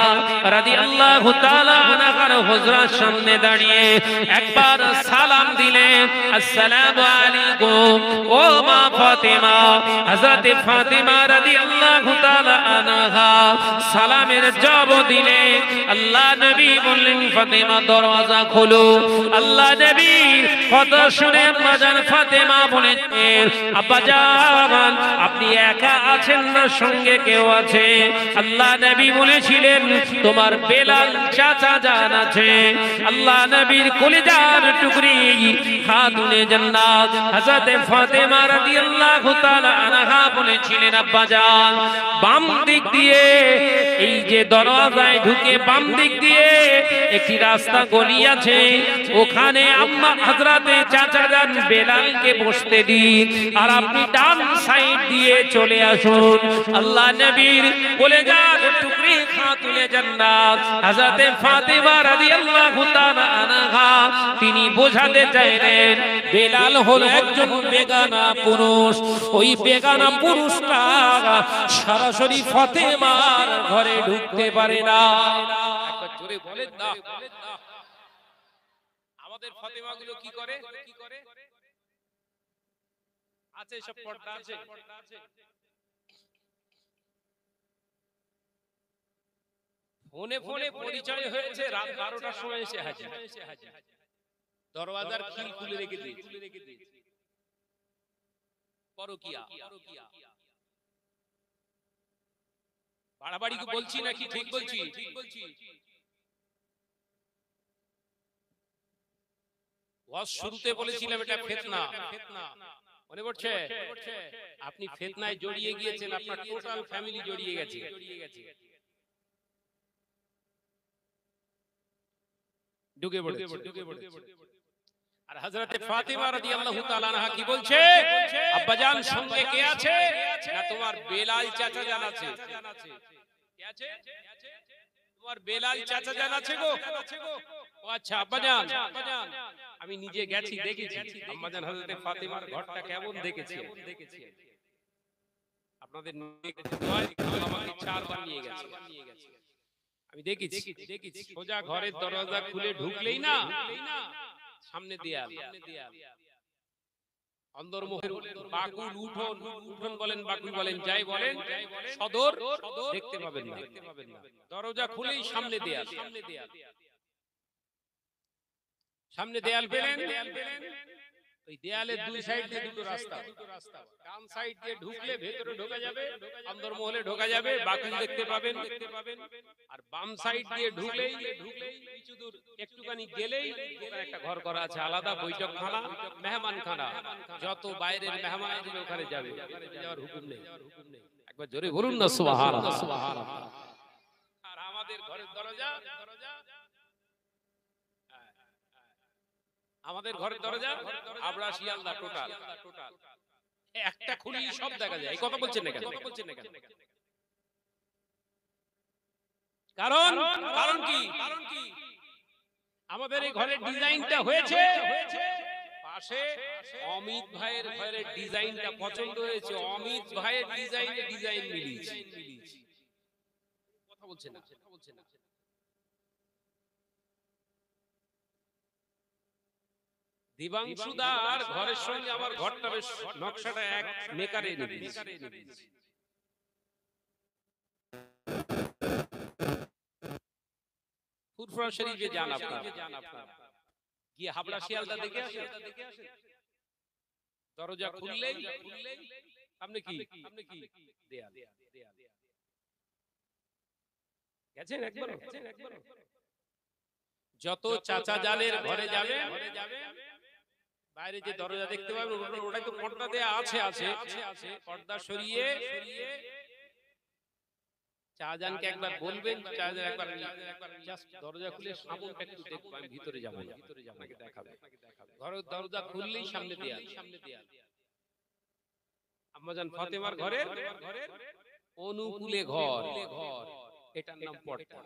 রাদিয়াল্লাহু তাআলা আনহার হুজরার সামনে দাঁড়িয়ে একবার সালাম দিলেন, আসসালামু আলাইকুম। ও মা ফাতেমা, হযরত ফাতেমা রাদিয়াল্লাহু তাআলা আনহা সালামের জবাব দিলে আল্লাহ নবী বললেন, ফাতেমা দরওয়াজা খোলো। আল্লাহ নবী কথা শুনে আম্মা জান ফাতেমা বলেন, আব্বা জান আপনি একা আছেন না সঙ্গে কেউ আছে? আল্লাহ নবী বলেছিলেন, তোমার বেলাল চাচা জান আছে। আল্লাহ নবীর কলিজার টুকরি খাতুনে জান্নাত হযরত ফাতেমা রাদিয়াল্লাহু তাআলা আনহা বলেছিলেন, আব্বা জান বাম দিক দিয়ে, এই যে দরজায় ঢুকে বাম দিক দিয়ে একটি রাস্তা গলি আছে, ওখানে আম্মা হযরতে চাচা যান বেলালকে বসতে দিন, আর আপনি ডান সাইড দিয়ে চলে আসুন। আল্লাহ নবীর বলে যান টুকরি খাতুনে জান্নাত হযরতে ফাতেমা রাদিয়াল্লাহু তাআলা আনহা, তিনি বোঝাতে চাইলেন বেলাল হলো একজন বেগানা পুরুষ, ওই বেগানা পুরুষটা সরাসরি ফাতেমার ঘরে ঢুকতে পারে না। একবার জোরে বলেন না।
আমাদের ফাতেমা গুলো কি করে? আছে সব পর্দা আছে। ফোনে ফোনে পরিচয় হয়েছে, রাত 12টার সময় এসে হাজির, দরওয়াজার খিল খুলে রেখে দিয়েছে। পরকিয়া বাড়াবাড়ি বলছি নাকি ঠিক বলছি? ওয়াজ শুরুতে বলেছিলাম এটা ফিতনা, মনে পড়ছে? আপনি ফিতনায় জড়িয়ে গিয়েছেন, আপনার টোটাল ফ্যামিলি জড়িয়ে গেছে। ঢুকে পড়েছে। আর হযরতে ফাতেমা রাদিয়াল্লাহু তাআলা আনহা কি বলছে? আব্বাজান সঙ্গে কে আছে? না তোমার বেলাল চাচা জান আছে। কে আছে? তোমার বেলাল চাচা জান আছে গো। ও আচ্ছা আব্বাজান, আমি নিজে গেছি, দেখেছি আম্মাজান হযরতে ফাতেমার ঘরটা কেমন দেখেছি। আপনাদের আমাকে 4 বার নিয়ে গেছে, আমি দেখেছি। সোজা ঘরের দরজা খুলে ঢুকলেই না সামনে দেয়াল, অন্দরমহল, বাকুল, উঠোন বলেন, বাকুল বলেন, যাই বলেন, সদর দেখতে পাবেন না। দরজা খুলেই সামনে দেয়াল, সামনে দেয়াল পেলেন, ওই দেয়ালের দুই সাইড দিয়ে দুটো রাস্তা। ডান সাইড দিয়ে ঢুকলে ভেতরে ঢোকা যাবে, অন্দরমহলে ঢোকা যাবে, বাকুল দেখতে পাবেন। আর বাম সাইড দিয়ে ঢুকলেই কিছু দূর একটুখানি গেলেই একটা ঘর করা আছে আলাদা, বৈঠকখানা, মেহমানখানা। যত বাইরের মেহমান আসবে ওখানে যাবে, যাওয়ার হুকুম নেই। একবার জোরে বলুন না সুবহানাল্লাহ। আর আমাদের ঘরের দরজা, আমাদের ঘরের দরজা আবরা শিয়ালদা টোটাল একটা খুলি সব দেখা যায়। এই কথা বলছেন না কেন? কারণ কি? আমাদের এই ঘরের ডিজাইনটা হয়েছে, পাশে অমিত ভাইয়ের ঘরের ডিজাইনটা পছন্দ হয়েছে, অমিত ভাইয়ের ডিজাইন মিলিয়েছে। কথা বলছেন না? দিবাংশুদার ঘরের সঙ্গে আমার ঘরটা বেশ নকশাটা এক মেকারে নিয়েছে। ফুরফুরা শরীফে যান আপনারা, গিয়ে হাবড়া শিয়ালদা দেখে আসেন। দরজা খুললেই আপনি কি দেয়াল গেছেন একবার? যত চাচা জানের ঘরে যাবেন, বাইরে যে দরজা দেখতে পাবেন ওটা তো পর্দা দেয়া আছে। পর্দা সরিয়ে চাচাজানকে একবার বলবেন, চাচাজান একবার জাস্ট দরজা খুলে সামনটা একটু দেখবো, আমি ভিতরে যাবো, আপনাকে দেখাবো। ঘরের দরজা খুললেই সামনে দেয়াল। আম্মাজান ফাতেমার ঘরের অনুকূলে ঘর, এটার নাম পর্দা।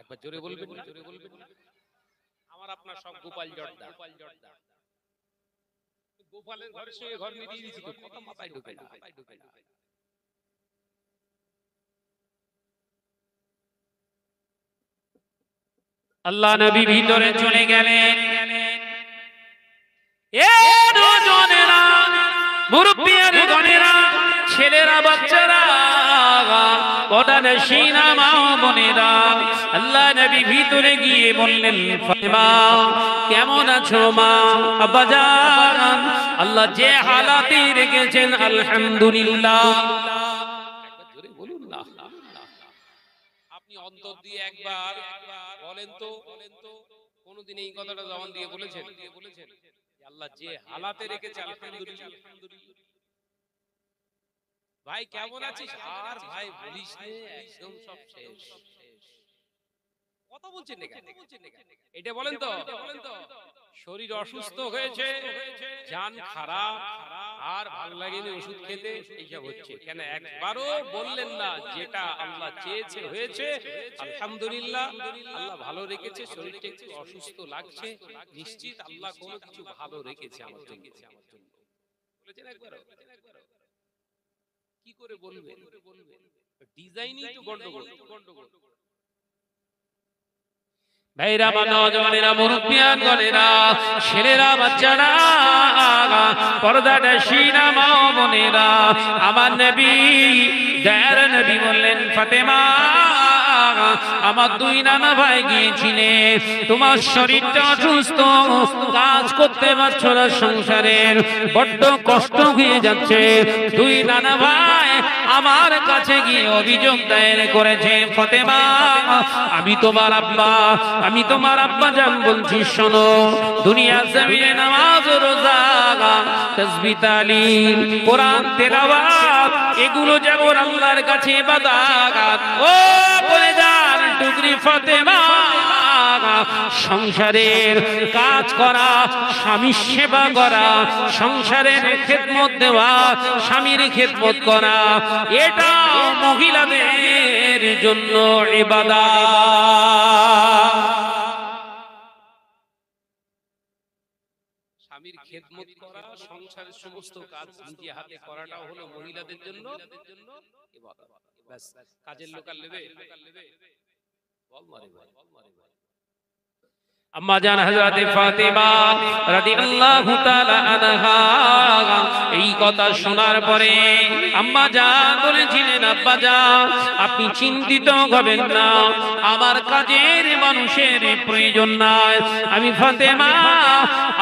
একবার জোরে বলবেন। আমার আপনার সব গোপাল জর্দা, গোপালের ঘরের সঙ্গে ঘর মিলিয়ে দিয়েছি তো, কথা মাথায় ঢোকে না।
আল্লাহ নবী ভিতরে চলে গেলেন। এ দুজনেরা, মুরব্বিয়ার গণেরা, ছেলেরা, বাচ্চারা, ওদানে সিনা মা বোনেরা, আল্লাহ নবী ভিতরে গিয়ে বললেন, ফাতেমা কেমন আছো মা? আব্বাজান আল্লাহ যে হালাতে রেখেছেন আলহামদুলিল্লাহ।
আপনি অন্তর দিয়ে একবার বলেন তো, কোনদিন এই কথাটা জবান দিয়ে বলেছেন আল্লাহ যে হালাতে রেখেছে আলহামদুলিল্লাহ? ভাই কেমন আছিস? আর ভাই বলিস নে, একদম সব শেষ। কথা বলছেন না কেন? এটা বলেন তো, শরীর অসুস্থ হয়েছে, জান খারাপ, আর ভালো লাগেনি ওষুধ খেতে, এইসব হচ্ছে কেন? একবারও বললেন না যেটা আল্লাহ চেয়েছে হয়েছে, আলহামদুলিল্লাহ, আল্লাহ ভালো রেখেছে। শরীরটা একটু অসুস্থ লাগছে, নিশ্চিত আল্লাহ কোনো কিছু ভালো রেখেছে আমার জন্য। বলেছেন একবারও? কি করে বলবেন? ডিজাইনই তো গন্ডগোল।
ভাইরা, নওজওয়ানেরা, মুরব্বিয়ান গণেরা, ছেলেরা, বাচ্চারা, পর্দাটা শিনা মা বোনেরা, আমার নবী, দয়ার নবী বললেন, ফাতেমা, আমার দুই নানা ভাই গিয়েছিলেন, তোমার শরীরটা অসুস্থ, কাজ করতে পারছো না, সংসারের বড্ড কষ্ট হয়ে যাচ্ছে। দুই নানা ভাই আমার কাছে গিয়ে অভিযোগ দায়ের করেছে, ফাতেমা, আমি তোমার আব্বা, আমি তোমার আব্বা জান বলছি, শোনো, দুনিয়া জমিনে নামাজ, রোজা, তাসবিহ, তাহলিল, কোরআন তেলাওয়াত, এগুলো যেমন আল্লাহর কাছে ইবাদত, ও বলে যান টুকরি ফাতেমা, সংসারের কাজ করা, স্বামীর সেবা করা, সংসারের খেদমত দেওয়া, স্বামীর খেদমত করা, এটা মহিলাদের জন্য ইবাদত।
স্বামীর খেদমত করা, সংসারের সমস্ত কাজ নিজে হাতে করাটাও হলো মহিলাদের জন্য ইবাদত। ব্যাস, কাজের লোক আর নেবে? বল মারে ভাই, বল মারে ভাই।
আম্মা জান হযরতে ফাতেমা রাদিয়াল্লাহু তাআলা আনহা এই কথা শোনার পরে আম্মা জান বলেছিলেন, আব্বা জান, আপনি চিন্তিত হবেন না, আমার কাজের মানুষের প্রয়োজন নাই। আমি ফাতেমা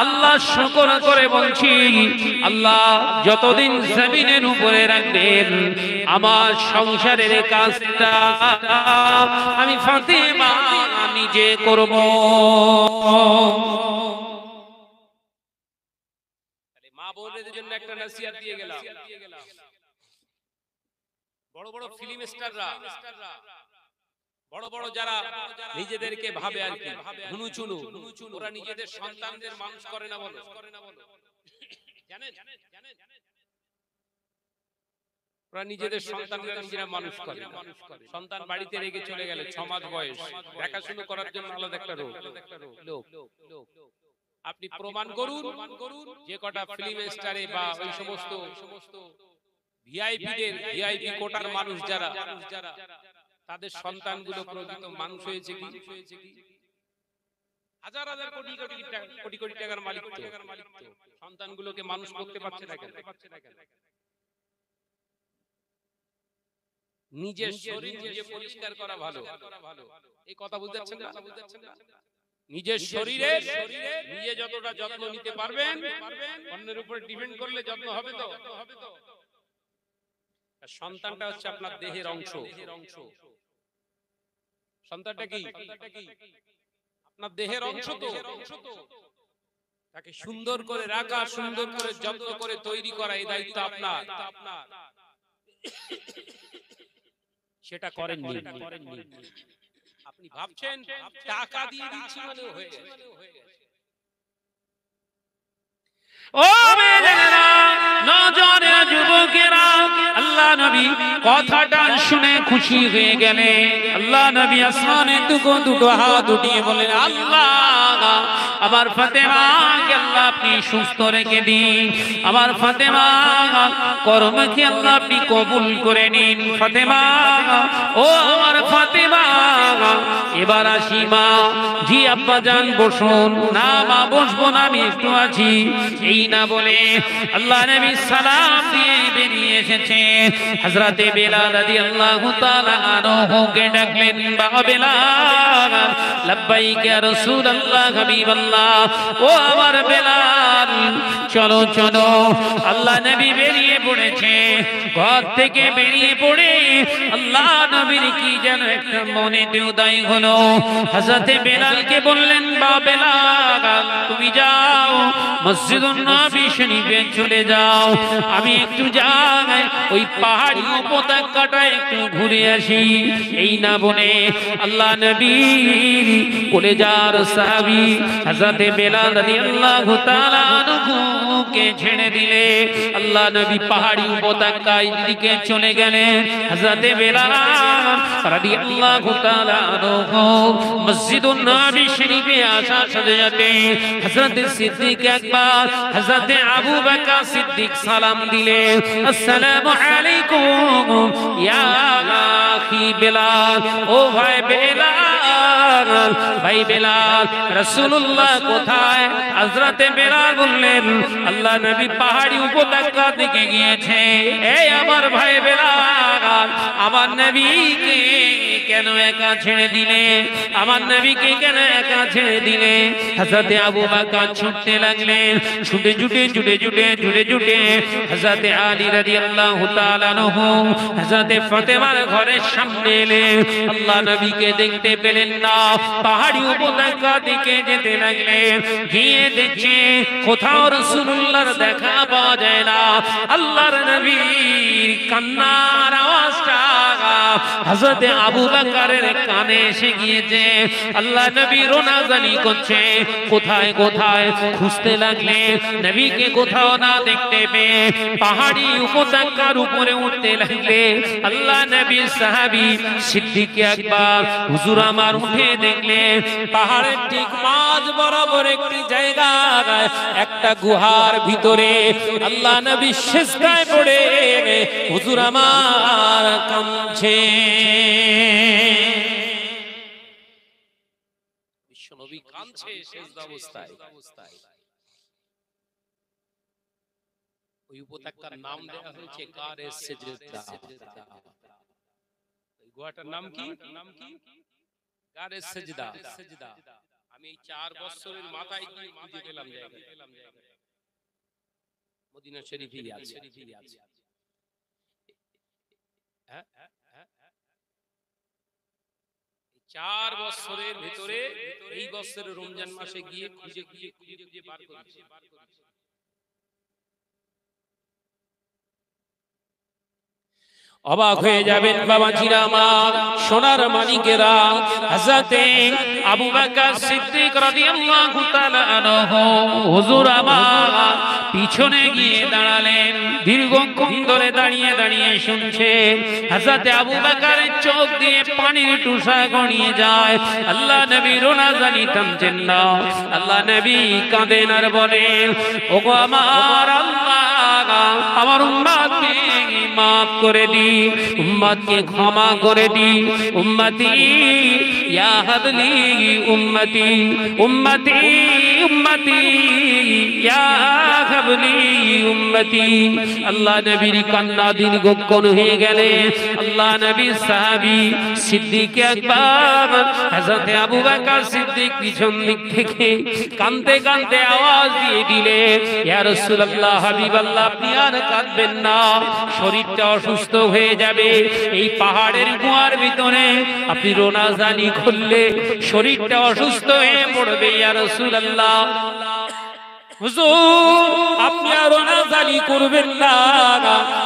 আল্লাহ শুকর করে বলছি, আল্লাহ যতদিন জমিনের উপরে রাখবেন, আমার সংসারের কাজটা আমি ফাতেমা নিজে করব।
মা বোনদের জন্য একটা নসিহত দিয়ে গেলাম। বড় বড় ফিল্ম স্টাররা, বড় বড় যারা নিজেদেরকে ভাবে আর কি হুনুচুনু, ওরা নিজেদের সন্তানদের মানুষ করে না, বলো জানেন? ওরা নিজেদের সন্তানদের নিজেরা মানুষ করে। সন্তান বাড়িতে রেখে চলে গেলে 6 মাস বয়স, দেখাশোনা করার জন্য আলাদা একটা লোক। আপনি প্রমাণ করুন যে কটা ফিল্ম স্টারে বা ওই সমস্ত ভিআইপি কোটার মানুষ যারা, তাদের সন্তানগুলো প্রকৃত মানুষ হয়েছে কি? হাজার হাজার কোটি কোটি টাকার মালিক তো, সন্তানগুলোকে মানুষ করতে পারছে না কেন? নিজের শরীর নিজে পরিষ্কার করা ভালো, এই কথা বুঝতে পারছেন না? নিজের শরীরে নিজে যতটা যত্ন নিতে পারবেন, অন্যের উপর ডিপেন্ড করলে যত্ন হবে তো? সন্তানটা হচ্ছে আপনার দেহের অংশ। সন্তানটা কি? আপনার দেহের অংশ তো। তাকে সুন্দর করে রাখা, সুন্দর করে যত্ন করে তৈরি করা, এই দায়িত্ব আপনার। সেটা করেননি। আপনি ভাবছেন টাকা দিয়ে দিচ্ছি মানে হয়ে গেছে।
ও মেয়েরা, নওজওয়ানেরা, যুবকেরা, আল্লাহ নবী কথাটা শুনে খুশি হয়ে গেলেন। আল্লাহ নবী আসমানে দুটো হাত উঠিয়ে বলেন, আল্লাহ, আমার ফাতেমাকে আল্লাহ আপনি সুস্থ রেখে দিন, আমার ফাতেমা কর্মকে আল্লাহ আপনি কবুল করে নিন। ফাতেমা, ও আমার ফাতেমা, এবার আসি মা। জি আব্বা জান বসুন। না মা বসবো না, আমি একটু আছি, এই না বলে আল্লাহ নবী সালাম দিয়ে বেরিয়ে এসেছে। হযরতে বেলাল রাদিয়াল্লাহু তাআলা আনহুকে ডাকলেন, বাবা বেলাল, লাব্বাইক ইয়া রাসূলুল্লাহ, হাবিবাল্লাহ, ও আমার বেলাল, চলো চলো। আল্লাহ নবী বেরিয়ে পড়েছে। ঘর থেকে বেরিয়ে পড়ে আল্লাহ নবীর কি যেন একটা মনেতে উদয় হলো। হযরতে বেলালকে বললেন, বাবা বেলাল, তুমি যাও মসজিদুন নবী শরীফে চলে যাও, আমি একটু যাই ওই পাহাড়ি উপত্যকাটা একটু ঘুরে আসি। এই না বলে আল্লাহ নবী কলেজার সাহাবী হযরত বেলাল রাদিয়াল্লাহু তাআলা আনহুকে ছেড়ে দিলে আল্লাহ নবী পাহাড়ি উপত্যকায় দিকে চলে গেলেন। হযরত বেলাল রাদিয়াল্লাহু তাআলা আনহু মসজিদুন নবী শরীফে আসার সাথে সাথে হযরত সিদ্দিক আকবর হযরত আবু বকর সিদ্দিক সালাম দিলেন, আসসালামু আলাইকুম ইয়া আখি বেলাল, ও ভাই বেলাল, ভাই বেলাল রাসূলুল্লাহ কোথায়? হযরত বেলাল বললেন, আল্লাহ নবী পাহাড়ি উপত্যকা দিকে গিয়েছে। এই আমার ভাই বেলাল, আমার নবীকে কেন একা ছেড়ে দিলে? আমার নবীকে কেন একা ছেড়ে দিলে? হযরত আবু বকর ছুটতে লাগলেন, ছুটে ছুটে ছুটে ছুটে ছুটে ছুটে হযরত আলী রাদিয়াল্লাহু তাআলা আনহু হযরত ফাতেমার ঘরের সামনে এলেন। আল্লাহ নবীকে দেখতে পেলেন না, পাহাড়ি উপত্যকা দিকে যেতে লাগলেন। গিয়ে দেখছে কোথাও রাসূলুল্লাহর দেখা পাওয়া যায় না। আল্লাহর নবীর কান্নার আওয়াজটা হযরত আবু বকরের কানে এসে গিয়েছে। আল্লাহ নবী রোনাজানি করছে, কোথায় কোথায় খুঁজতে লাগলেন। নবীকে কোথাও না দেখতে পেয়ে পাহাড়ি উপত্যকার উপরে উঠতে লাগলেন। আল্লাহ নবীর সাহাবী সিদ্দিক আকবর, হুজুর আমার উঠে দেখলেন পাহাড়ের ঠিক মাঝ বরাবর একটি জায়গায় একটা গুহার ভিতরে আল্লাহ নবী সিজদায় পড়ে হুজুর আমার কাঁদছে। বিশ্বনবী কাঁদছে সিজদা অবস্থায়। ওই উপত্যকার নাম দেওয়া হয়েছে গারে সিজদা। এই গুহাটার নাম কি? গারে সিজদা। আমি এই 4 বছরের মাথায় গিয়ে খুঁজে পেলাম জায়গা। মদিনা শরীফেই আছে। হ্যাঁ, 4 বছরের ভিতরে এই বছরের রমজান মাসে গিয়ে খুঁজে বার করেছি। অবাক হয়ে যাবেন বাবাজিরা আমার, সোনার মানিকেরা। হযরত আবু বকর সিদ্দিক রাদিয়াল্লাহু তাআলা আনহু হুজুর আমার পিছনে গিয়ে দাঁড়ালেন। দীর্ঘক্ষণ ধরে দাঁড়িয়ে দাঁড়িয়ে শুনছে। হযরত আবু বকরের চোখ দিয়ে পানির টুসা গড়িয়ে যায়। আল্লাহ নবী রোনাজানি থামছেন না। আল্লাহ নবী কাঁদেন আর বলেন, ওগো আমার আল্লাহ, আমার উম্মতকে মাফ করে দি, উম্মতকে ক্ষমা করে দি। উম্মতি ইয়া হাবলি উম্মতি, উম্মতি উম্মতি ইয়া হাবলি উম্মতি। আল্লাহ নবীর কান্না দীর্ঘক্ষণ হয়ে গেলে আল্লাহ নবীর সাহাবী সিদ্দিক আকবর হযরত আবু বকর সিদ্দিক পিছন দিক থেকে কাঁদতে কাঁদতে আওয়াজ দিয়ে দিলে, ইয়া রাসূলুল্লাহ, হাবিবাল্লাহ, আপনি আর কাঁদবেন না, শরীরটা অসুস্থ হয়ে যাবে। এই পাহাড়ের গুহার ভিতরে আপনি রোনাজানি করলে শরীরটা অসুস্থ হয়ে পড়বে। ইয়া রাসূলুল্লাহ, হুজুর, আপনি আর রোনাজানি করবেন না,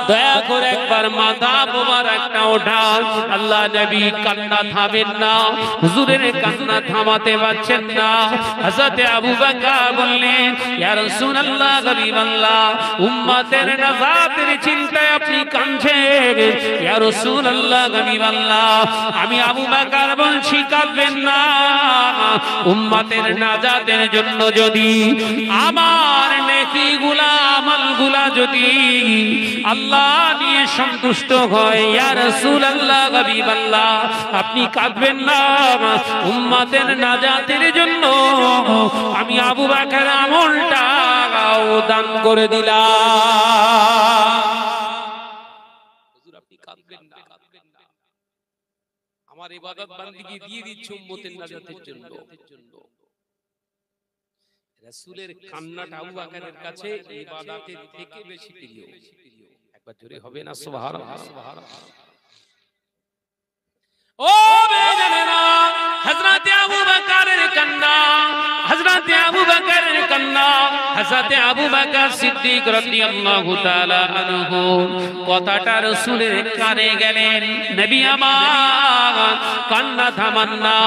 দয়া করে একবার মাথা মোবারকটা ওঠান। আল্লাহ নবী কান্না থামেন না, হুজুরের কান্না থামাতে পারছেন না। হযরত আবু বকর বললেন, ইয়া রাসূলুল্লাহ, হাবিবাল্লাহ, উম্মতের নাজাতের চিন্তায় আপনি কাঁদছেন। ইয়া রাসূলুল্লাহ, হাবিবাল্লাহ, আমি আবু বকর বলছি কাঁদবেন না। উম্মতের নাজাতের জন্য যদি আমার নেকিগুলা আমলগুলা যদি আল্লাহ নিয়ে সন্তুষ্ট হয়, ইয়া রাসূলুল্লাহ, হাবিবাল্লাহ, আপনি কাঁদবেন না। উম্মতের নাজাতের জন্য আমি আবু বকর আমলটা দান করে দিলাম। হুজুর, আপনি কাঁদবেন না, আমার ইবাদত বান্দিগি দিয়ে দিচ্ছি উম্মতের নাজাতের জন্য। রাসূলের কান্নাটা আবু বকরের কাছে ইবাদতের থেকে বেশি প্রিয়। একবার জোরে হবে না সুবহানাল্লাহ? ও বেজানেরা, হযরতে আবু বকরের কান্না, হযরতে আবু বকরের কান্না, হযরতে আবু বকর সিদ্দিক রাদিয়াল্লাহু তাআলা আনহু কথাটা রাসূলের কানে গেলেন। নবী আমার কান্না থামান না,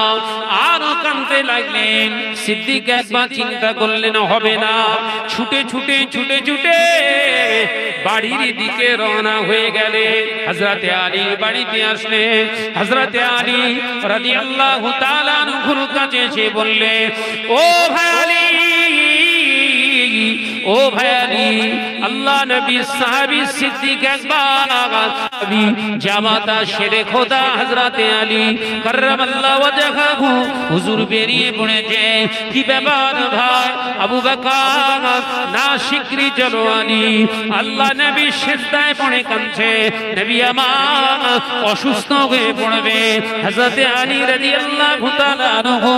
আরো কাঁদতে লাগলেন। সিদ্দিক একবার চিন্তা করলেন হবে না, ছুটে ছুটে ছুটে ছুটে বাড়ির দিকে রওনা হয়ে গেলেন। হযরতে আলী বাড়িতে আসলেন। হযরতে আলী রাদিয়াল্লাহু তাআলা আনহুর কাছে এসে বললেন, ও ভাই আলী, ও ভাই আলী, আল্লাহ নবী সাহাবী সিদ্দিক একবার আমি জামাতা শেরে খোদা হযরতে আলী কাররামাল্লাহু ওয়াজহাহু হুজুর বেরিয়ে পড়েছে। কি ব্যাপার ভাই আবু বকর, না শিগগিরই চলো আলী। আল্লাহ নবী সিজদায় পড়ে কাঁদছে, নবী আমার অসুস্থ হয়ে পড়বে। হযরতে আলী রাদিয়াল্লাহু তাআলা আনহু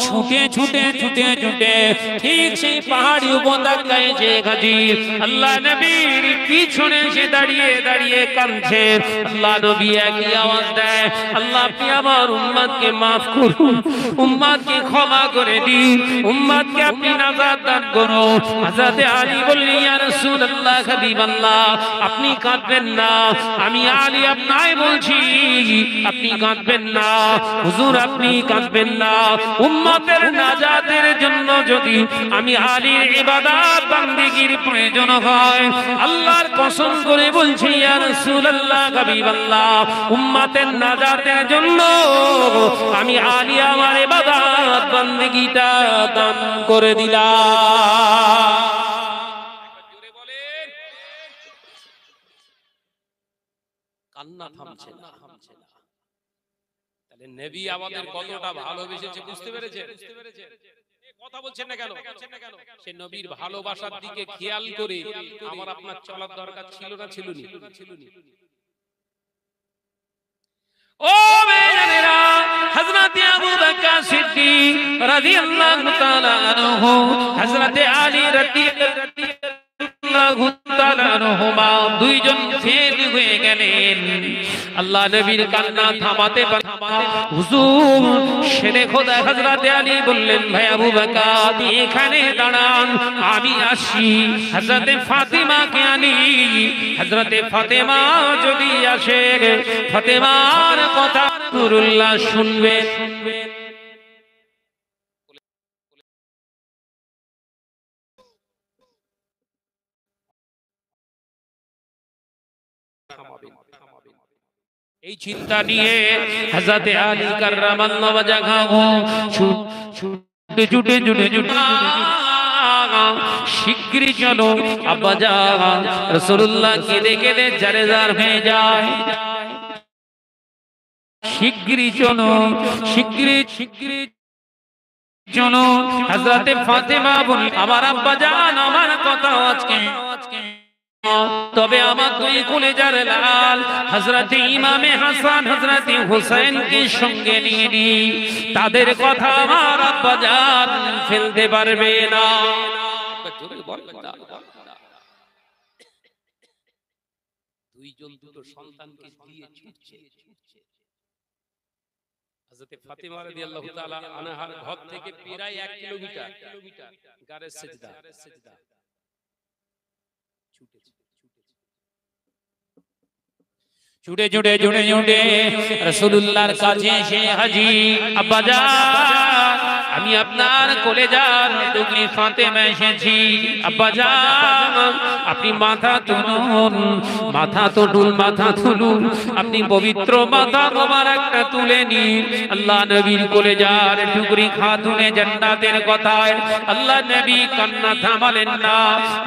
ছুটে ছুটে ছুটে ছুটে ঠিক সেই পাহাড়ি উপত্যকায় যে হাজির। আল্লাহ নবীর পিছনে সে দাঁড়িয়ে দাঁড়িয়ে কাঁদছে। আল্লাহ নবী একই আওয়াজ দেয়, আল্লাহ আপনি আমার উম্মতকে মাফ করুন, উম্মতকে ক্ষমা করে দিন, উম্মতকে আপনি নাজাত দান করুন। হযরতে আলী বললেন, ইয়া রাসূলুল্লাহ, হাবিবাল্লাহ, আপনি কাঁদবেন না, আমি আলী আপনাই বলছি, আপনি কাঁদবেন না। হুজুর আপনি কাঁদবেন না, উম্মতের নাজাতের জন্য যদি আমি আলীর ইবাদত বান্দিগির প্রয়োজন হয়, আল্লাহর কসম করে বলছি ইয়া রাসূলুল্লাহ, হাবিবাল্লাহ, উম্মতের নাজাতের জন্য আমি আলী আমার ইবাদত বান্দিগিটা দান করে দিলাম। জোরে বলেন। কান্না থামছে না। তাহলে নবী আমাদের কতটা ভালোবেসেছে বুঝতে পেরেছেন? কথা বলছেন না কেন? সে নবীর ভালোবাসার দিকে খেয়াল করে আমার আপনার চলার দরকার ছিল না, ছিল নি? ও মেয়েরা, হযরতে আবু বকর সিদ্দিক রাদিয়াল্লাহু তাআলা আনহু, হযরতে আলী রাদিয়াল্লাহু তাআলা আনহুমা দুইজন ফেল হয়ে গেলেন। আল্লাহ নবীর কান্না থামাতে হুজুর শেরে খোদা হযরতে আলী বললেন, ভাই আবু বকর এখানে দাঁড়ান, আমি আসি। হযরতে ফাতিমাকে আনি, হযরতে ফাতেমা যদি আসে, ফাতেমার কথা রাসূলুল্লাহ শুনবেন। এই চিন্তা নিয়ে হযরতে আলী কাররামাল্লাহু ওয়াজহাহু ছুটে ছুটে ছুটে ছুটে শিগগিরই চলো আব্বাজান। রাসূলুল্লাহ কেঁদে কেঁদে জারেজার হয়ে যায়। শিগগিরই চলো, শিগগিরই চলো। হযরতে ফাতেমা বলেন, আমার আব্বাজান আমার কথা আজকে, তবে আমার দুই কলিজার লাল হযরতে ইমামে হাসান হযরতে হুসাইনকে সঙ্গে নিয়ে নি, তাদের কথা আমার আব্বাজান ফেলতে পারবে না। দুইজন দুটো সন্তানকে দিয়ে ছুটছে। হযরতে ফাতিমা রাদিয়াল্লাহু তাআলা আনহার ঘর থেকে প্রায় 1 কিলোমিটার গারে সিজদা। ছুটে ছুটে ছুটে ছুটে রাসূলুল্লাহর কাছে এসে হাজির। আব্বাজান আমি আপনার কলেজার টুকরি ফাতেমা এসেছি। আব্বাজান আপনি মাথা তুলুন, মাথা তুলুন, মাথা তুলুন, আপনি পবিত্র মাথা মোবারকটা তুলে নিন। আল্লাহ নবীর কলেজার টুকরি খাতুনে জান্নাতের কথায় আল্লাহ নবী কান্না থামালেন না।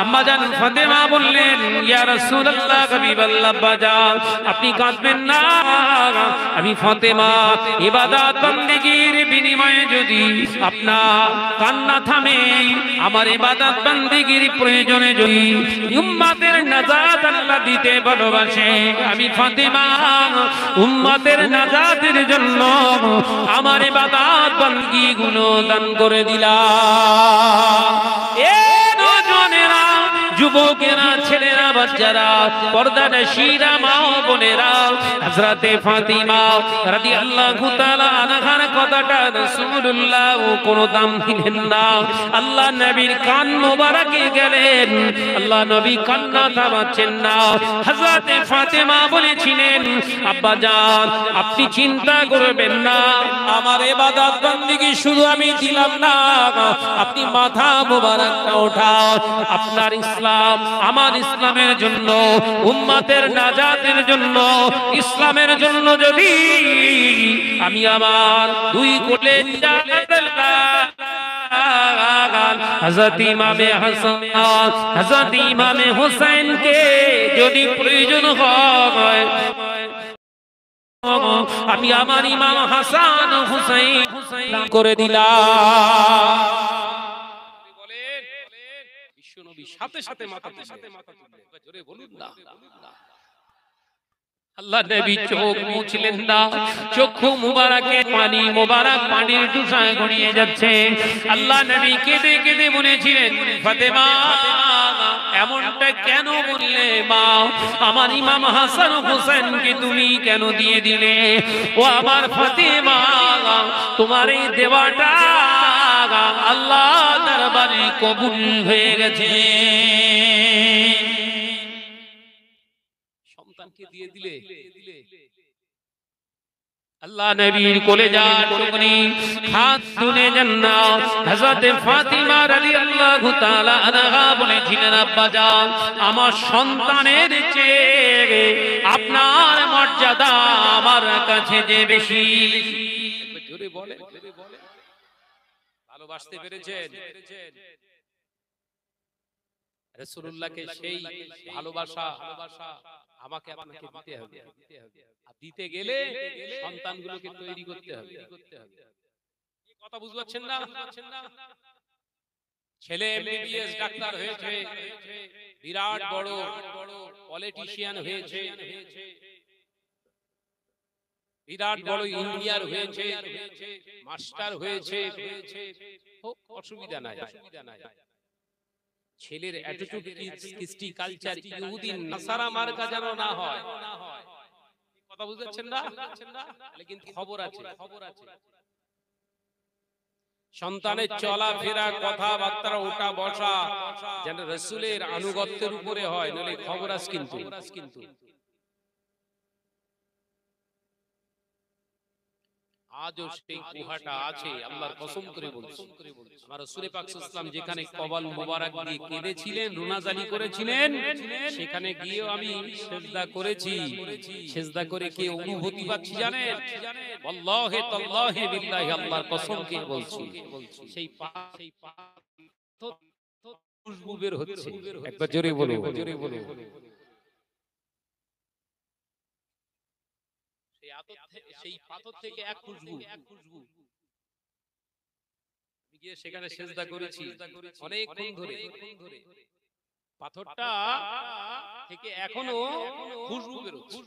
আম্মাজান ফাতেমা বললেন, ইয়া রাসূলুল্লাহ, হাবিবাল্লাহ, আব্বাজান আপনি কাঁদবেন না, আমি ফাতেমা ইবাদত বান্দিগির বিনিময়ে যদি আপনার কান্না থামে, আমার ইবাদত বান্দিগির প্রয়োজনে যদি উম্মতের নাজাত আল্লাহ দিতে ভালোবাসে, আমি ফাতেমা উম্মতের নাজাতের জন্য আমার ইবাদত বান্দিগুলো দান করে দিলাম। এ নওজওয়ানেরা যুবকেরা, ছেলেরা, বাচ্চারা, পর্দানশীরা, মা ও বোনেরা, হযরতে ফাতিমা রাদিয়াল্লাহু তাআলা আনহার কথাটা রাসূলুল্লাহ কোনো দাম দিলেন না। আল্লাহ নবীর কান মোবারকে গেলেন, আল্লাহ নবী কান্না থামাচ্ছেন না। হযরতে ফাতিমা বলেছিলেন, আব্বা জান আপনি চিন্তা করবেন না, আমার ইবাদত বندگی শুধু আমি দিলাম না, আপনি মাথা মোবারকটা উঠান। আপনার ইসলাম আমার ইসলামের জন্য, উম্মতের নাজাতের জন্য, ইসলামের জন্য যদি আমি আমার দুই কোলে হযরত ইমামে হাসান, হযরত ইমামে হুসাইনকে যদি প্রয়োজন হয়, আমি আমার ইমাম হাসান হুসাইন করে দিলাম।
বলেন বিশ্বনবী সাথে সাথে মাথা তুললেন, জোরে বলুন না।
আল্লাহ নবী চোখ মুছলেন না, চক্ষু মুবারকে পানি, মুবারক পানির টুসায় গড়িয়ে যাচ্ছে। আল্লাহ নবী কেঁদে কেঁদে বলেছিলেন, ফাতেমা এমনটা কেন বললে মা? আমার ইমাম হাসান হোসেনকে তুমি কেন দিয়ে দিলে? ও আমার ফাতেমা, তোমার এই দেওয়াটা আল্লাহ দরবারে কবুল হয়ে গেছে।
সন্তানকে দিয়ে দিলে
আল্লাহ নবীর কলেজার টুকরি হাত তুলে জান্নাত হযরত ফাতিমা রাদিয়াল্লাহু তাআলা আনহা বলেছিলেন, আব্বা জান আমার সন্তানের চেয়ে আপনার মর্যাদা আমার কাছে যে বেশি।
জোরে বলে, ভালোবাসতে পেরেছেন রাসূলুল্লাহকে? সেই ভালোবাসা আমাকে আপনাকে দিতে হবে, আর দিতে গেলে সন্তানগুলোকে তৈরি করতে হবে। এই কথা বুঝতে পারছেন না? ছেলে এমবিবিএস ডাক্তার হয়েছে, বিরাট বড় পলিটিশিয়ান হয়েছে, বিরাট বড় ইঞ্জিনিয়ার হয়েছে, মাস্টার হয়েছে, অসুবিধা নাই। ছেলের অ্যাটিটিউড, কৃষ্টি, কালচার ইহুদি নাসারা মার্কা যেন না হয়। কথা বুঝছেন না? তাহলে কিন্তু খবর আছে। সন্তানের চলাফেরা, কথাবার্তা, ওঠা বসা যেন রাসূলের আনুগত্যের উপরে হয়, নইলে খবর আছে কিন্তু। আজও সেই গুহাটা আছে, আল্লাহর কসম করে বলছি। আমার রাসূল পাক সাল্লাল্লাহু আলাইহি ওয়াসাল্লাম যেখানে কবল মোবারক দিয়ে কেঁদেছিলেন, রুনাজানি করেছিলেন, সেখানে গিয়েও আমি সিজদা করেছি। সিজদা করে কি অনুভূতি পাচ্ছি জানেন? আল্লাহে তাল্লাহি বিল্লাহি, আল্লাহর কসম করে বলছি, সেই খুশবু বের হচ্ছে। একবার জোরে বলো, জোরে বলো। সেই পাথর থেকে এক খুশবু। গিয়ে সেখানে সিজদা করেছি অনেকক্ষণ ধরে, পাথরটা থেকে এখনো খুশবু বেরোচ্ছে।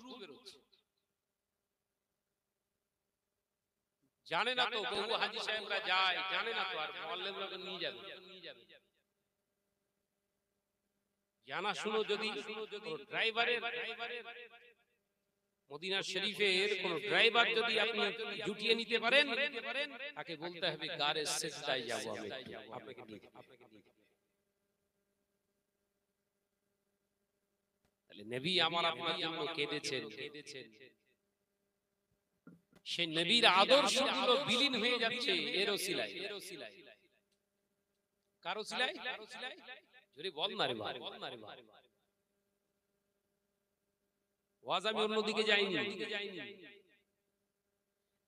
জানে না তো বহু হাজী সাহেবরা যায়, জানে না তো, আর মোয়াল্লেম লোক নিয়ে যাবে। জানা শুনো যদি ড্রাইভারের, মদিনা শরীফের কোন ড্রাইভার যদি আপনি জুটিয়ে নিতে পারেন, তাকে বলতে হবে গারে সিজদায় যাব আমি, আপনাকে নিয়ে। তাহলে নবী আমার আপনার জন্য কেঁদেছেন। সেই নবীর আদর্শগুলো বিলীন হয়ে যাচ্ছে এর ওসিলায়। কার ওসিলায়? জোরে বল না রে ভাই, বল না রে ভাই। ওয়াজ আমি অন্যদিকে যাইনি।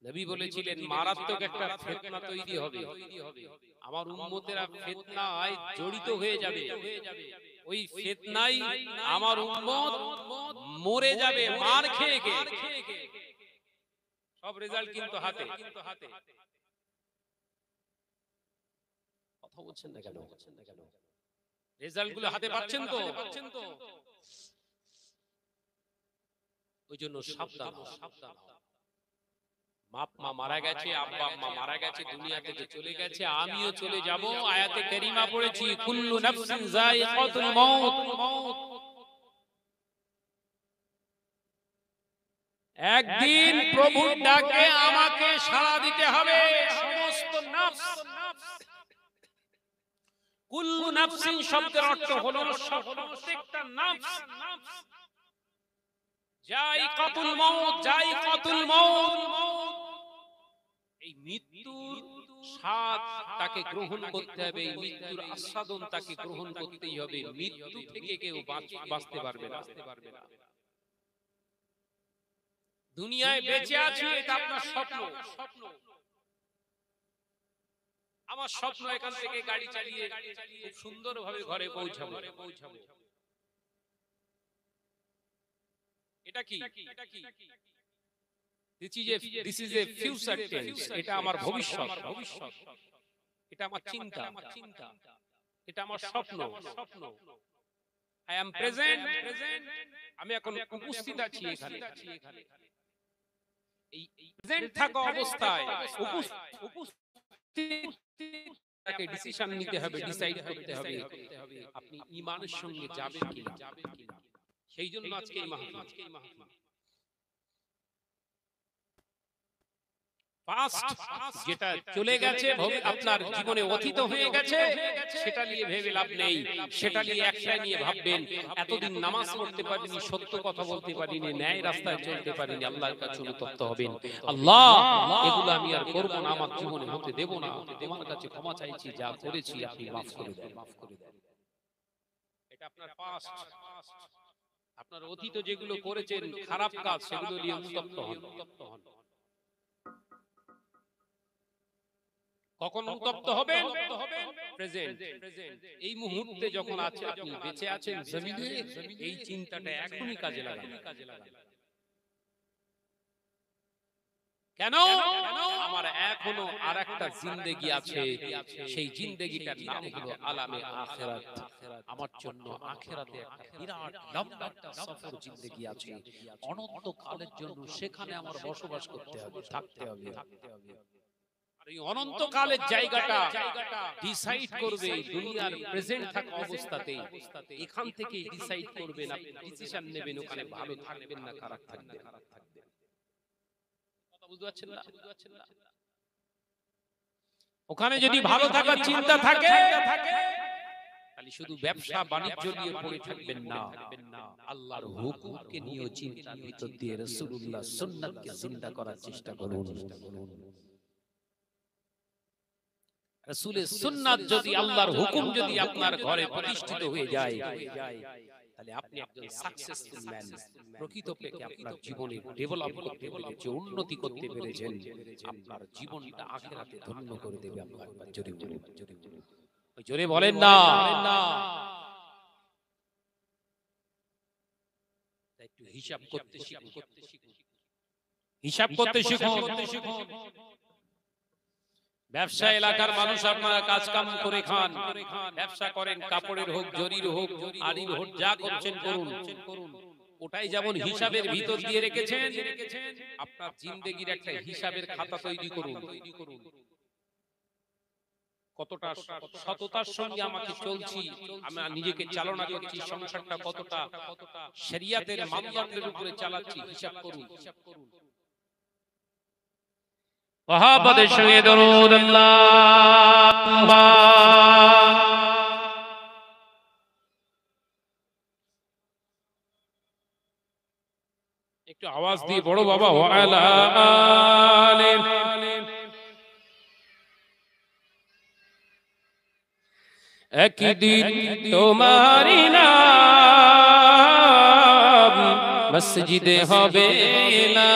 নবী বলেছিলেন মারাত্মক একটা ফিতনা তৈরি হবে, আমার উম্মতেরা ফিতনায় জড়িত হয়ে যাবে, ওই ফিতনায় আমার উম্মত মরে যাবে মার খেয়ে খেয়ে। সব রেজাল্ট কিন্তু হাতে। কথা বলছেন না কেন? রেজাল্ট গুলো হাতে পাচ্ছেন তো? ওই জন্য সাবধান। বাপ মা মারা গেছে, আব্বা আম্মা মারা গেছে, দুনিয়া থেকে চলে গেছে, আমিও চলে যাব। আয়াতে কারিমা পড়েছি, কুল্লু নাফসিন যায়িকাতুল মাউত। একদিন প্রভুর ডাকে আমাকে সাড়া দিতে হবে। সমস্ত নাফস, কুল্লু নাফসিন শব্দের অর্থ হলো প্রত্যেকটা নাফস যায়িকাতুল মাউত, যায়িকাতুল মাউত। এই মৃত্যুর স্বাদ তাকে গ্রহণ করতে হবে, এই মৃত্যুর আস্বাদন তাকে গ্রহণ করতেই হবে। মৃত্যু থেকে কেউ বাঁচতে পারবে না। দুনিয়ায় বেঁচে আছি এটা আপনার স্বপ্ন। আমার স্বপ্ন এখান থেকে গাড়ি চালিয়ে খুব সুন্দরভাবে ঘরে পৌঁছাবো। এটা কি? This is a future tense. এটা আমার ভবিষ্যৎ, এটা আমার চিন্তা, এটা আমার স্বপ্ন। I am present. আমি এখন উপস্থিত আছি এখানে। এই প্রেজেন্ট থাকা অবস্থায় উপস্থিতকে ডিসিশন নিতে হবে, ডিসাইড করতে হবে আপনি ঈমানের সঙ্গে যাবেন কিনা। সেই জন্য আজকে এই মাহফিল। পাস্ট যেটা চলে গেছে, আপনার জীবনে অতীত হয়ে গেছে, সেটা নিয়ে ভেবে লাভ নেই। সেটা নিয়ে একটাই নিয়ে ভাববেন, এতদিন নামাজ পড়তে পারিনি, সত্য কথা বলতে পারিনি, ন্যায় রাস্তায় চলতে পারিনি, আল্লাহর কাছে অনুতপ্ত হবেন। আল্লাহ, এগুলো আমি আর করব না, আমার জীবনে হতে দেব না। তোমার কাছে ক্ষমা চাইছি, যা করেছি আপনি মাফ করে দেন। এটা আপনার পাস্ট, আপনার অতীত যেগুলো করেছেন খারাপ কাজ, সেগুলো নিয়ে অনুতপ্ত হন। কখন অনুতপ্ত হবেন? প্রেজেন্ট, এই মুহূর্তে যখন আছে, আপনি বেঁচে আছেন জমিনে, এই চিন্তাটা এখনই কাজে লাগান। কেন? আমার এখনো আরেকটা জিন্দেগি আছে, সেই জিন্দেগিটার নাম হলো আলামে আখিরাত। আমার জন্য আখিরাতে একটা বিরাট লম্বা একটা সফর জিন্দেগি আছে, অনন্ত কালের জন্য সেখানে আমার বসবাস করতে হবে, থাকতে হবে। এই অনন্তকালের জায়গাটা ডিসাইড করবে দুনিয়ার প্রেজেন্ট থাকা অবস্থাতে। এখান থেকে ডিসাইড করবেন, আপনি ডিসিশন নেবেন ওখানে ভালো থাকবেন না খারাপ থাকবেন। কথা বুঝতে পারছেন না? ওখানে যদি ভালো থাকার চিন্তা থাকে, তাহলে শুধু ব্যবসা বাণিজ্য নিয়ে পড়ে থাকবেন না, আল্লাহর হুকুমকে নিয়ে চিন্তার ভিতর দিয়ে রাসূলুল্লাহ সুন্নাতকে জিন্দা করার চেষ্টা করুন। রাসূলের সুন্নাত যদি, আল্লাহর হুকুম যদি আপনার ঘরে প্রতিষ্ঠিত হয়ে যায়, তাহলে আপনি একজন সাকসেসফুল ম্যান। প্রকৃতপক্ষে আপনার জীবনে ডেভেলপ করতে পেরেছেন, উন্নতি করতে পেরেছেন, আপনার জীবনটা আখিরাতে ধন্য করে দেবে। আল্লাহ একবার জোরে বলুন, জোরে বলেন না। একটু হিসাব করতে শিখুন, হিসাব করতে শিখুন। ব্যবসা এলাকার মানুষ আপনারা কাজ কাম করে খান, ব্যবসা করেন, কাপড়ের হোক, জরির হোক, আড়ির হোক, যা করছেন করুন। ওটাই যেমন হিসাবের ভিতর দিয়ে রেখেছেন, আপনার জিন্দেগির একটা হিসাবের খাতা তৈরি করুন। কতটা সততার সঙ্গে আমাকে চলছি, আমি নিজেকে চালনা করছি, সংসারটা কতটা শরিয়াতের মানদণ্ডের উপরে চালাচ্ছি, হিসাব করুন।
সাহাবাদের সঙ্গে দরুদ আল্লাহুম্মা।
একটু আওয়াজ দিয়ে বড় বাবা, ওয়া আলা আলি।
একদিন তোমারি নাম মসজিদে হবে না,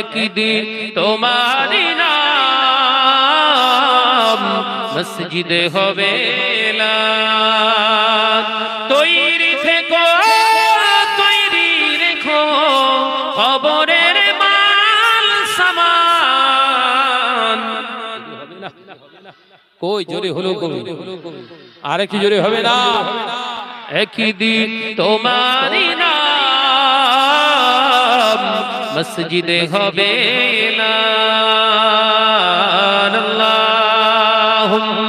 একদিন তোমারি নাম মসজিদে হবে না। তৈরি থেকো, তৈরি রেখো খবরের মাল সামান। কই জোরে হলো কবি, আরে কি জোরে হবে না? একদিন তোমারি নাম মসজিদে হবে এলান আল্লাহুম্মা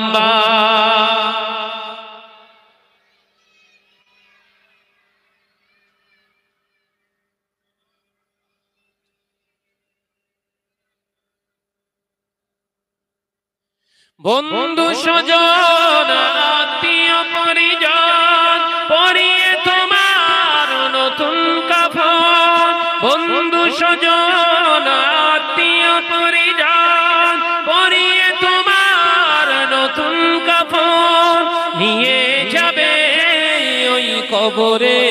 বন্ধু স্বজন আত্মীয় পরিজন পরিয়ে তোমার নতুন কাফন বন্ধু স্বজন আত্মীয় পরিজন পরিয়ে তোমার নতুন কাফন নিয়ে যাবে ওই কবরে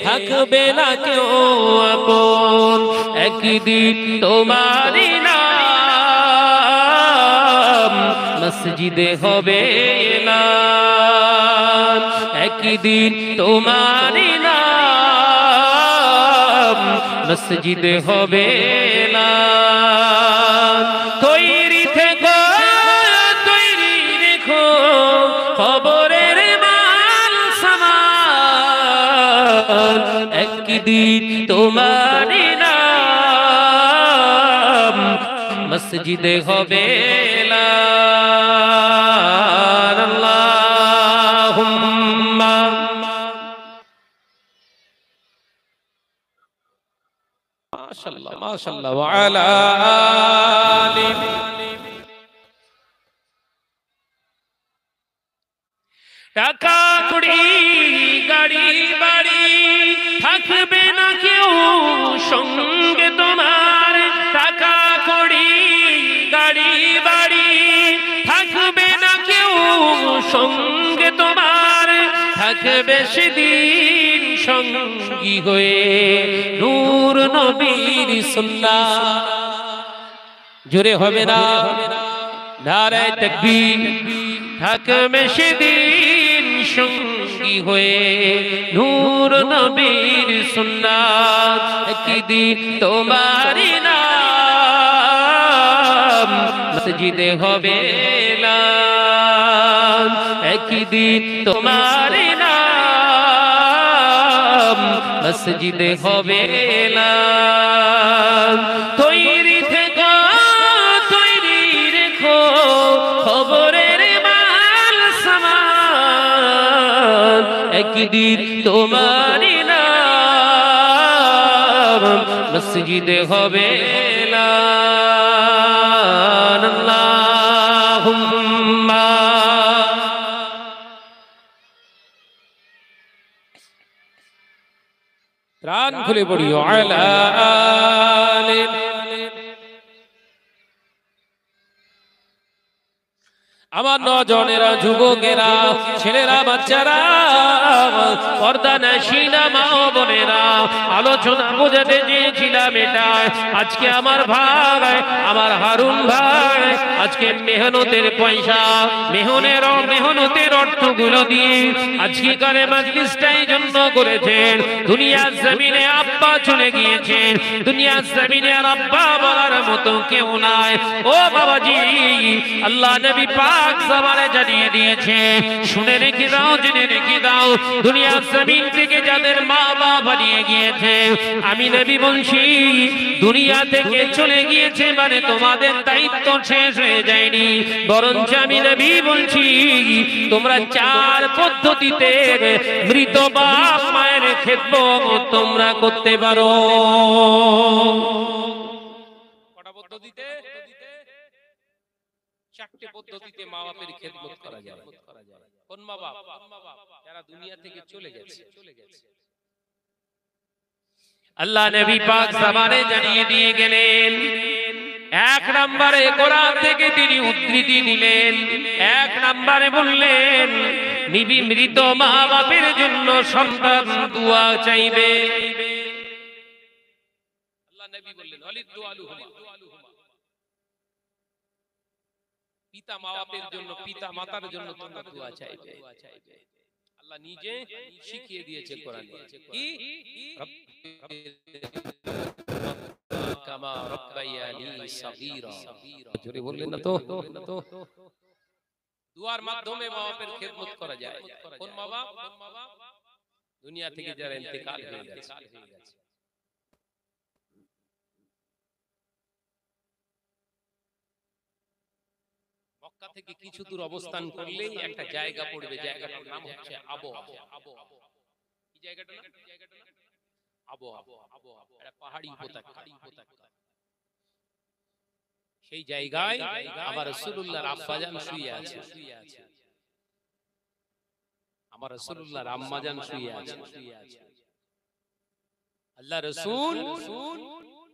থাকবে না কেউ আপন একদিন তোমারই মসজিদে হবে এলান একদিন তোমারই নাম মসজিদে হবে এলান তৈরি থেকো তৈরি রেখো খবরের মাল সামান একদিন তোমারই নাম মসজিদে হবে আল্লাহুম্মা মাশাআল্লাহ মাশাআল্লাহ ওয়া আলা আলি টাকা কুড়ি গাড়ি বাড়ি থাকবে না কেউ সঙ্গে তোমার টাকা কুড়ি গাড়ি বাড়ি থাকবে না কেউ সঙ্গে তোমার থাকবে সেদিন সঙ্গী হয়ে নূর নবীর সুন্নাহ জোরে হবে না নারায়ে তাকবীর থাকবে সেদিন সঙ্গী হয়ে নূর নবীর সুন্নাহ একদিন তোমারই নাম মসজিদে হবে এলান একদিন তোমারই নাম মসজিদে হবে এলান তৈরি থেকো তৈরি রেখো খবরের মাল সামান একদিন তোমারই নাম মসজিদে হবে এলান আল্লাহুম্মা প্রাণ খুলে পড়িও আলা আলি আমার নজনেরা যুবকেরা ছেলেরা বাচ্চারা পর্দা নাশিনা মা বোনেরা আলোচনা বোঝাতে চেয়েছিলাম এটা আজকে আমার ভাই আমার হারুন ভাই আজকে মেহনতের পয়সা মেহনতের অর্থগুলো দিয়ে আজকের মজলিসটাই জন্য করেছেন দুনিয়ার জমিনে আব্বা চলে গিয়েছেন দুনিয়ার জমিনে আর আব্বা বলার মতো কেউ নাই ও বাবাজি আল্লাহ নবী পাক জবানে জানিয়ে দিয়েছে শুনে রেখে দাও জেনে রেখে দাও দুনিয়ার জমিন থেকে যাদের মা বাবা নিয়ে গিয়েছে আমি নবী বলছি দুনিয়া থেকে চলে গিয়েছে মানে তোমাদের দায়িত্ব শেষ হয়ে যায়নি বরঞ্চ আমি নবী বলছি তোমরা চার পদ্ধতিতে মৃত বাপ মায়ের খেদমত তোমরা করতে পারো কটা পদ্ধতিতে চারটি পদ্ধতিতে মা বাপের খেদমত করা যায় কোন মা বাপ যারা দুনিয়া থেকে চলে গেছে আল্লাহ নবী পাক জবানে জানিয়ে দিয়ে গেলেন এক নম্বরে কোরআন থেকে তিনি উদ্ধৃতি দিলেন এক নম্বরে বললেন নিবি মৃত মা বাপের জন্য সন্তান দোয়া চাইবে আল্লাহ নবী বললেন ওয়ালিদ দুআলুহুমা পিতা মা বাপের জন্য পিতা মাতার জন্য তোমরা দোয়া চাইবে আল্লাহ নিজে শিখিয়ে দিয়েছে কোরআনে কি কামা রাব্বায়ানি সাগীরা জোরে বললেন না তো দুয়ার মাধ্যমে মা বাপের খেদমত করা যায় কোন মা বাপ দুনিয়া থেকে যারা ইন্তেকাল হয়ে গেছে
মক্কা থেকে কিছু দূর অবস্থান করলেই একটা জায়গা পড়বে, জায়গাটার নাম হচ্ছে আবওয়া। কি জায়গাটার নাম? আবওয়া। এটা পাহাড়ি উপত্যকা। সেই জায়গায় আমার রাসূলুল্লাহর আব্বাজান শুয়ে আছে। আমার রাসূলুল্লাহর আম্মাজান শুয়ে আছে। আল্লাহ রাসূল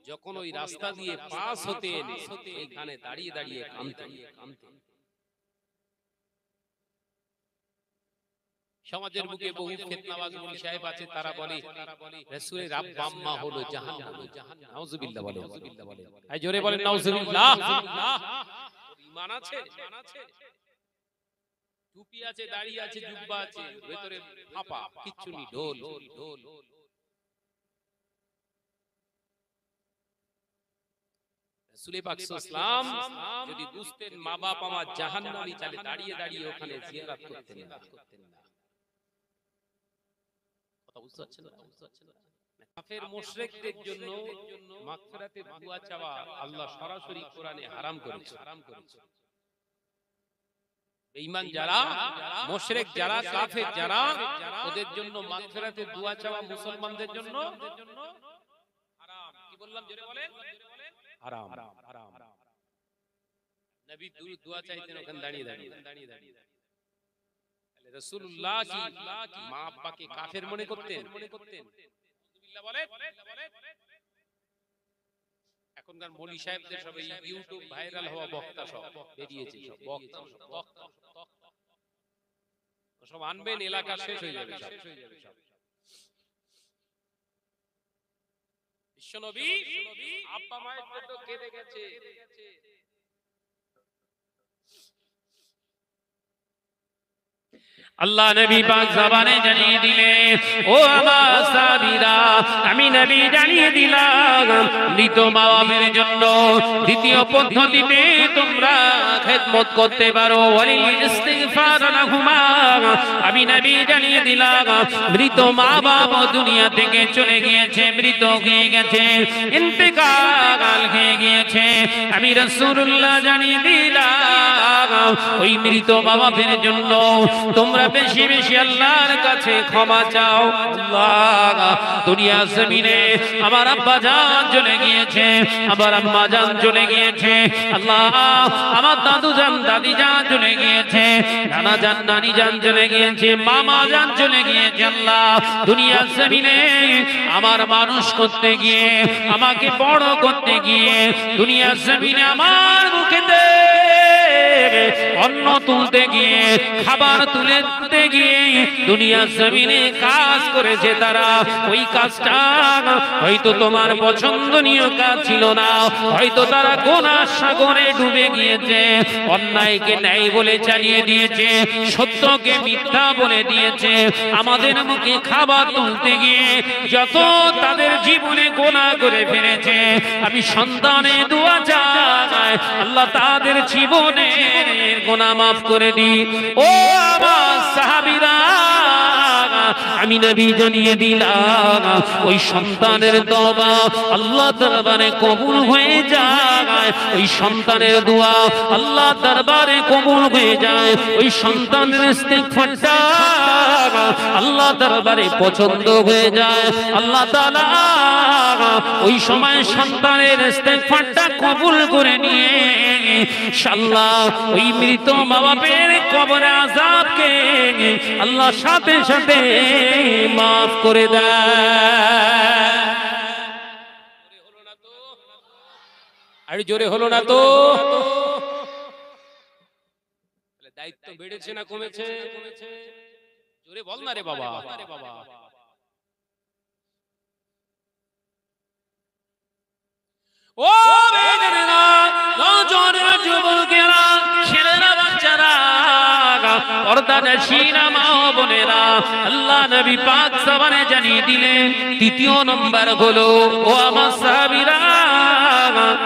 যখন ওই রাস্তা দিয়ে পাস হতেন, এইখানে দাঁড়িয়ে দাঁড়িয়ে কাঁদতেন। সমাজের বুকে বহু ফিতনাবাজ মুফতি সাহেব আছে, তারা বলে রাসূলের আব্বা আম্মা হলো জাহান্নামী। নাউজুবিল্লাহ বলে। এই জোরে বলেন নাউজুবিল্লাহ। ঈমান আছে, টুপি আছে, দাড়ি আছে, জুব্বা আছে, ভিতরে ফাঁপা, কিচ্ছু নেই, ঢোল। রাসূল পাক সাল্লাল্লাহু আলাইহি ওয়াসাল্লাম যদি বুঝতেন মা বাপ আমার জাহান্নামী, তাহলে দাঁড়িয়ে দাঁড়িয়ে ওখানে জিয়ারত করতেন না। কথা বুঝতে পারছেন না? কাফের মুশরিকদের জন্য মাগফিরাতের দোয়া চাওয়া আল্লাহ সরাসরি কোরআনে হারাম করেছে। বেঈমান যারা, মুশরিক যারা, কাফের যারা, ওদের জন্য মাগফিরাতের দোয়া চাওয়া মুসলমানদের জন্য হারাম। কি বললাম জোরে বলেন? হারাম। নবী দোয়া চাইতেন ওখানে দাঁড়িয়ে দাঁড়িয়ে। তাহলে রাসূলুল্লাহ কি মা আব্বাকে কাফের মনে করতেন? নাউযুবিল্লাহ বলেন। এখনকার মৌলী সাহেবদের সব এই ইউটিউব ভাইরাল হওয়া বক্তা সব বেরিয়েছে, সব বক্তা সব আনবেন, এলাকা শেষ হয়ে যাবে সব। বিশ্বনবী আব্বা মায়ের জন্য কেঁদে গেছে।
আল্লাহ নবী পাক জবানে জানিয়ে দিলে, ও আমার সাহাবীরা, আমি নবী জানিয়ে দিলাম মৃত মা বাবার জন্য দ্বিতীয় পদ্ধতিতে তোমরা খেদমত করতে পারো, ওয়ালিল ইস্তিগফার লাহুমা। আমি নবী জানিয়ে দিলাম মৃত মা বাবা দুনিয়া থেকে চলে গিয়েছে, মৃত হয়ে গেছে, ইন্তেকাল হয়ে গিয়েছে। আমি রাসূলুল্লাহ জানিয়ে দিলাম ওই মৃত মা বাবার জন্য তোমরা বেশি বেশি আল্লাহর কাছে ক্ষমা চাও। আল্লাহ, দুনিয়া জমিনে আমার আব্বা জান চলে গিয়েছে, আমার আম্মা জান চলে গিয়েছে। আল্লাহ, আমার দাদু জান দাদি জান চলে গিয়েছে, নানা জান নানি জান চলে গিয়েছে, মামা জান চলে গিয়েছে। আল্লাহ, দুনিয়া জমিনে আমার মানুষ করতে গিয়ে, আমাকে বড় করতে গিয়ে, দুনিয়া জমিনে আমার মুখেতে অন্ন তুলতে গিয়ে, খাবার তুলে দিতে গিয়ে দুনিয়া জমিনে কাজ করেছে তারা। ওই কাজটা হয়তো তোমার পছন্দনীয় কাজ ছিল না, হয়তো তারা গুনাহ সাগরে ডুবে গিয়েছে, অন্যায়কে ন্যায় বলে চালিয়ে দিয়েছে, সত্যকে মিথ্যা বলে দিয়েছে। আমাদের মুখে খাবার তুলতে গিয়ে যত তাদের জীবনে গুনাহ করে ফেলেছে, আমি সন্তানের দোয়া চাই আল্লাহ তাদের জীবনে গুনাহ মাফ করে দিই। ও আমার সাহাবীরা, আমি নবী জানিয়ে দিলাম ওই সন্তানের দোয়া আল্লাহ দরবারে কবুল হয়ে যায়, ওই সন্তানের দোয়া আল্লাহ দরবারে কবুল হয়ে যায়, ওই সন্তানের ইস্তিগফারটা আল্লাহ দরবারে পছন্দ হয়ে যায়। আল্লাহ তাআলা ওই সময় সন্তানের ইস্তিগফারটা কবুল করে নিয়ে ইনশাআল্লাহ ওই মৃত মা বাবার কবরে আযাবকে আল্লাহ সাথে সাথে মাফ করে দেয়।
আর জোরে হলো না তো? দায়িত্ব বেড়েছে না কমেছে? জোরে বল না রে বাবা।
ও বেদনা, নজরের যুবকেরা, ছেলেরা, বাচ্চারা, পর্দানশীনা মা বোনেরা, আল্লাহ নবী পাক জবানে জানিয়ে দিলেন তৃতীয় নম্বর হলো, ও আমার সাহাবীরা,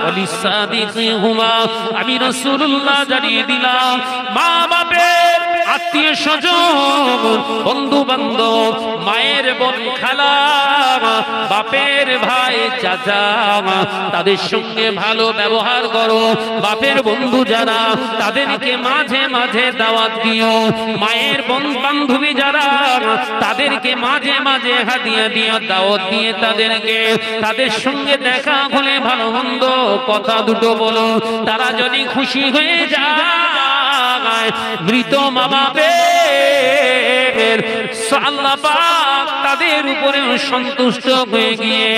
ওয়ালিসাদিকিহুমা, আমি রাসূলুল্লাহ জানিয়ে দিলাম মা বাপের আত্মীয় স্বজন, বন্ধু বান্ধব, মায়ের বোন খালা, বাপের ভাই চাচা, তাদের সঙ্গে ভালো ব্যবহার করো। বাপের বন্ধু যারা, তাদেরকে মাঝে মাঝে দাওয়াত দিও। মায়ের বোন বান্ধবী যারা, তাদেরকে মাঝে মাঝে হাদিয়া দিও, দাওয়াত দিয়ে তাদেরকে, তাদের সঙ্গে দেখা হলে ভালো মন্দ কথা দুটো বলো। তারা যদি খুশি হয়ে যায়, মৃত মা বাপের আল্লাহ পাক তাদের উপরে সন্তুষ্ট হয়ে গিয়ে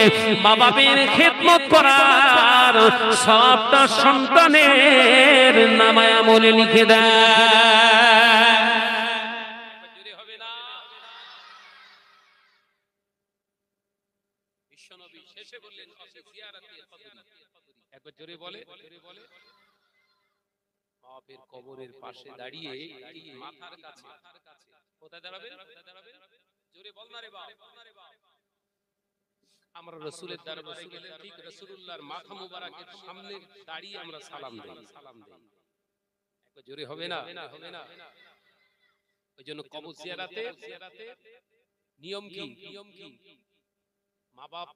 মা বাপের খেদমত করার সবটা সন্তানের নামায় আমলে লিখে দেয়।
বিশ্বনবী শেষে বললেন একবার জোরে বলে, বাপের কবরের পাশে দাঁড়িয়ে মাথার কাছে, কোথায় দাঁড়াবেন? জোরে বল না রে বাপ। আমরা রাসূলের দরবারে গেলে ঠিক রাসূলুল্লাহর মাথা মোবারকের সামনে দাঁড়িয়ে আমরা সালাম দেই। একবার জোরে হবে না? ওই জন্য কবর জিয়ারাতে নিয়ম কি? মা বাপ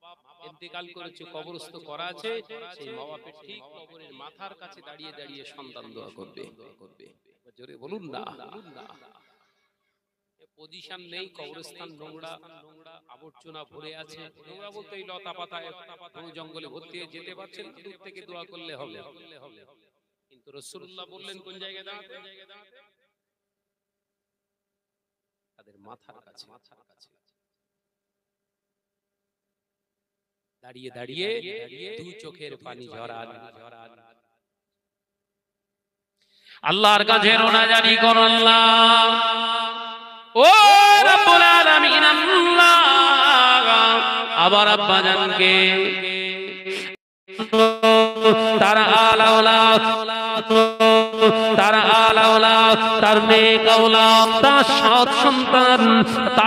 ইন্তেকাল করেছে, কবরস্থ করা আছে, সেই মা বাপের ঠিক কবরের মাথার কাছে দাঁড়িয়ে দাঁড়িয়ে সন্তান দোয়া করবে। জোরে বলুন না। পজিশন নেই, কবরস্থান নোংরা, আবর্জনা ভরে আছে। নোংরা বলতে এই লতা পাতা কোনো জঙ্গলে ভর্তি হয়ে যেতে পারছেন, দূর থেকে দোয়া করলে হবে। কিন্তু রাসূলুল্লাহ বললেন কোন জায়গায় দাঁড়াতে? তাদের মাথার কাছে দাঁড়িয়ে দাঁড়িয়ে দুই চোখের পানি ঝরান।
আল্লাহর কাছে রোনাজারি করুন। আল্লাহ, ও রব্বুল আলামিন, আল্লাহ আবার আব্বা জানকে তার আলাওলাদ, তার আলাওলাদ, তার নেক আওলাদ, তার সৎ সন্তান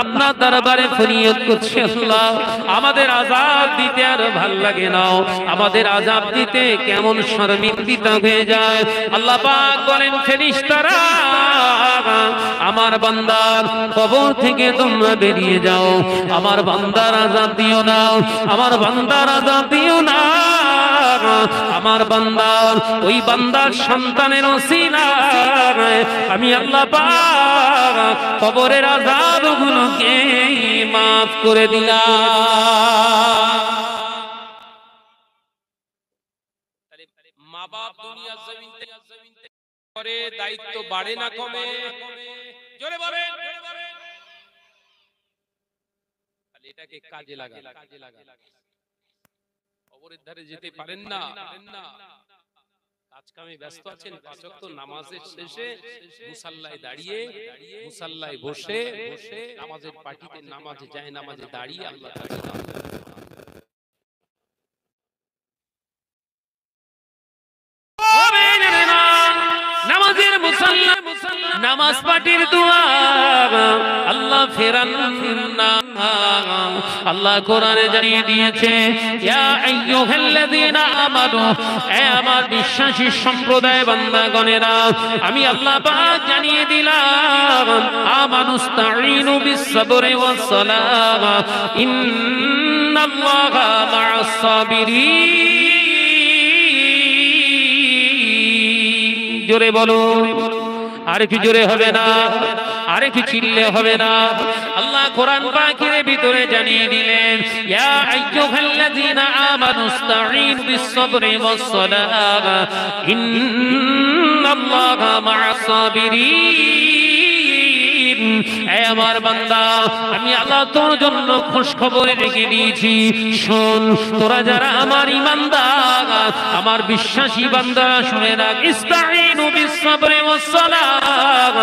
আপনার দরবারে ফরিয়াদ করছে। আল্লাহ, আমাদের আযাব দিতে আর ভাল লাগে না, আমাদের আযাব দিতে কেমন শর্মিন্দিতা হয়ে যায়। আল্লাহ পাক বলেন, ফেরেশতারা আমার বান্দার কবর থেকে তোমরা বেরিয়ে যাও, আমার বান্দার আযাব দিও না, আমার বান্দার আযাব দিও না। আমার বান্দার, ওই বান্দার সন্তানের ওসিলায় আমি আল্লাহ পাক কবরের আযাবগুলোকে মাফ করে দিলাম।
মা বাপ দুনিয়ার জমিনে করে দায়িত্ব বাড়ে না কমে? জোরে বলেন। এটাকে কাজে লাগান। কবরের ধারে যেতে পারেন না, কাজ কামে ব্যস্ত আছেন, পাঁচ ওয়াক্ত নামাজের শেষে মুসাল্লায় দাঁড়িয়ে, মুসাল্লায় বসে নামাজের পাটিতে নামাজে যায়, নামাজে দাঁড়িয়ে আল্লাহ
নামাজের মুসাল্লা, নামাজ পাটির দোয়া আল্লাহ ফেরান না। আল্লাহ কোরআনে জানিয়ে দিয়েছে, ইয়া আইয়ুহাল্লাযীনা আমানু, হে আমার বিশ্বাসী সম্প্রদায় বান্দাগণেরা, আমি আল্লাহ পাক জানিয়ে দিলাম, আমানুস্তাঈনু বিস-সাবরি ওয়াস-সালাহ, ইন্নাল্লাহা মা'আস-সাবিরিন। জোরে বলো, আর কি জোরে হবে না, আর কি চিল্লে হবে না। আল্লাহ কোরআন পাকের ভিতরে জানিয়ে দিলেন, ইয়া আইয়ুহাল্লাযীনা আমানুস্তাঈনু বিস-সাবরি ওয়াস-সালাহ, ইন্নাল্লাহা মা'আস-সাবিরিন। হে আমার বান্দা, আমি আল্লাহ তোর জন্য খুশ খবর রেখে দিয়েছি। শোন, তোরা যারা আমার ঈমানদার, আমার বিশ্বাসী বান্দা, শুনে রাখ, ইস্তাঈনু বিস-সাবরি ওয়াস-সালাহ,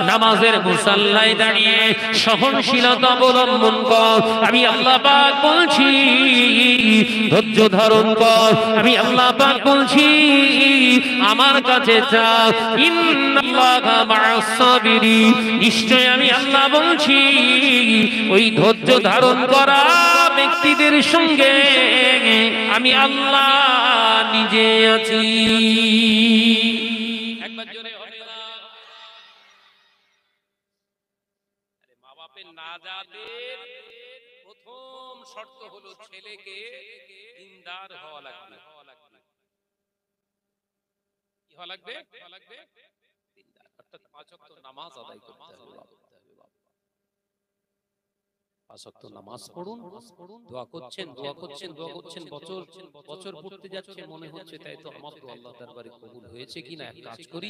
নামাজের মুসাল্লায় দাঁড়িয়ে সহনশীলতা অবলম্বন কর। আমি আল্লাহ পাক বলছি, ধৈর্য ধারণ কর। আমি আল্লাহ পাক বলছি, আমার কাছে চা, ইন্নাল্লাহা মা'আস-সাবিরিন। নিশ্চয় আমি আল্লাহ বলছি, ওই ধৈর্য ধারণ করা ব্যক্তিদের সঙ্গে আমি আল্লাহ নিজে আছি। একবার জোরে হবে না?
রাজাদের প্রথম শর্ত হলো ছেলেকে দিনদার হওয়া লাগবে। কি হওয়া লাগবে? দিনদার, অর্থাৎ 5 ওয়াক্ত নামাজ আদায় করতে হবে। 5 ওয়াক্ত নামাজ পড়ুন, দোয়া করছেন, বছর পড়তে যাচ্ছে, মনে হচ্ছে তাই তো আমার তো আল্লাহ দরবারে কবুল হয়েছে কিনা। এক কাজ করি,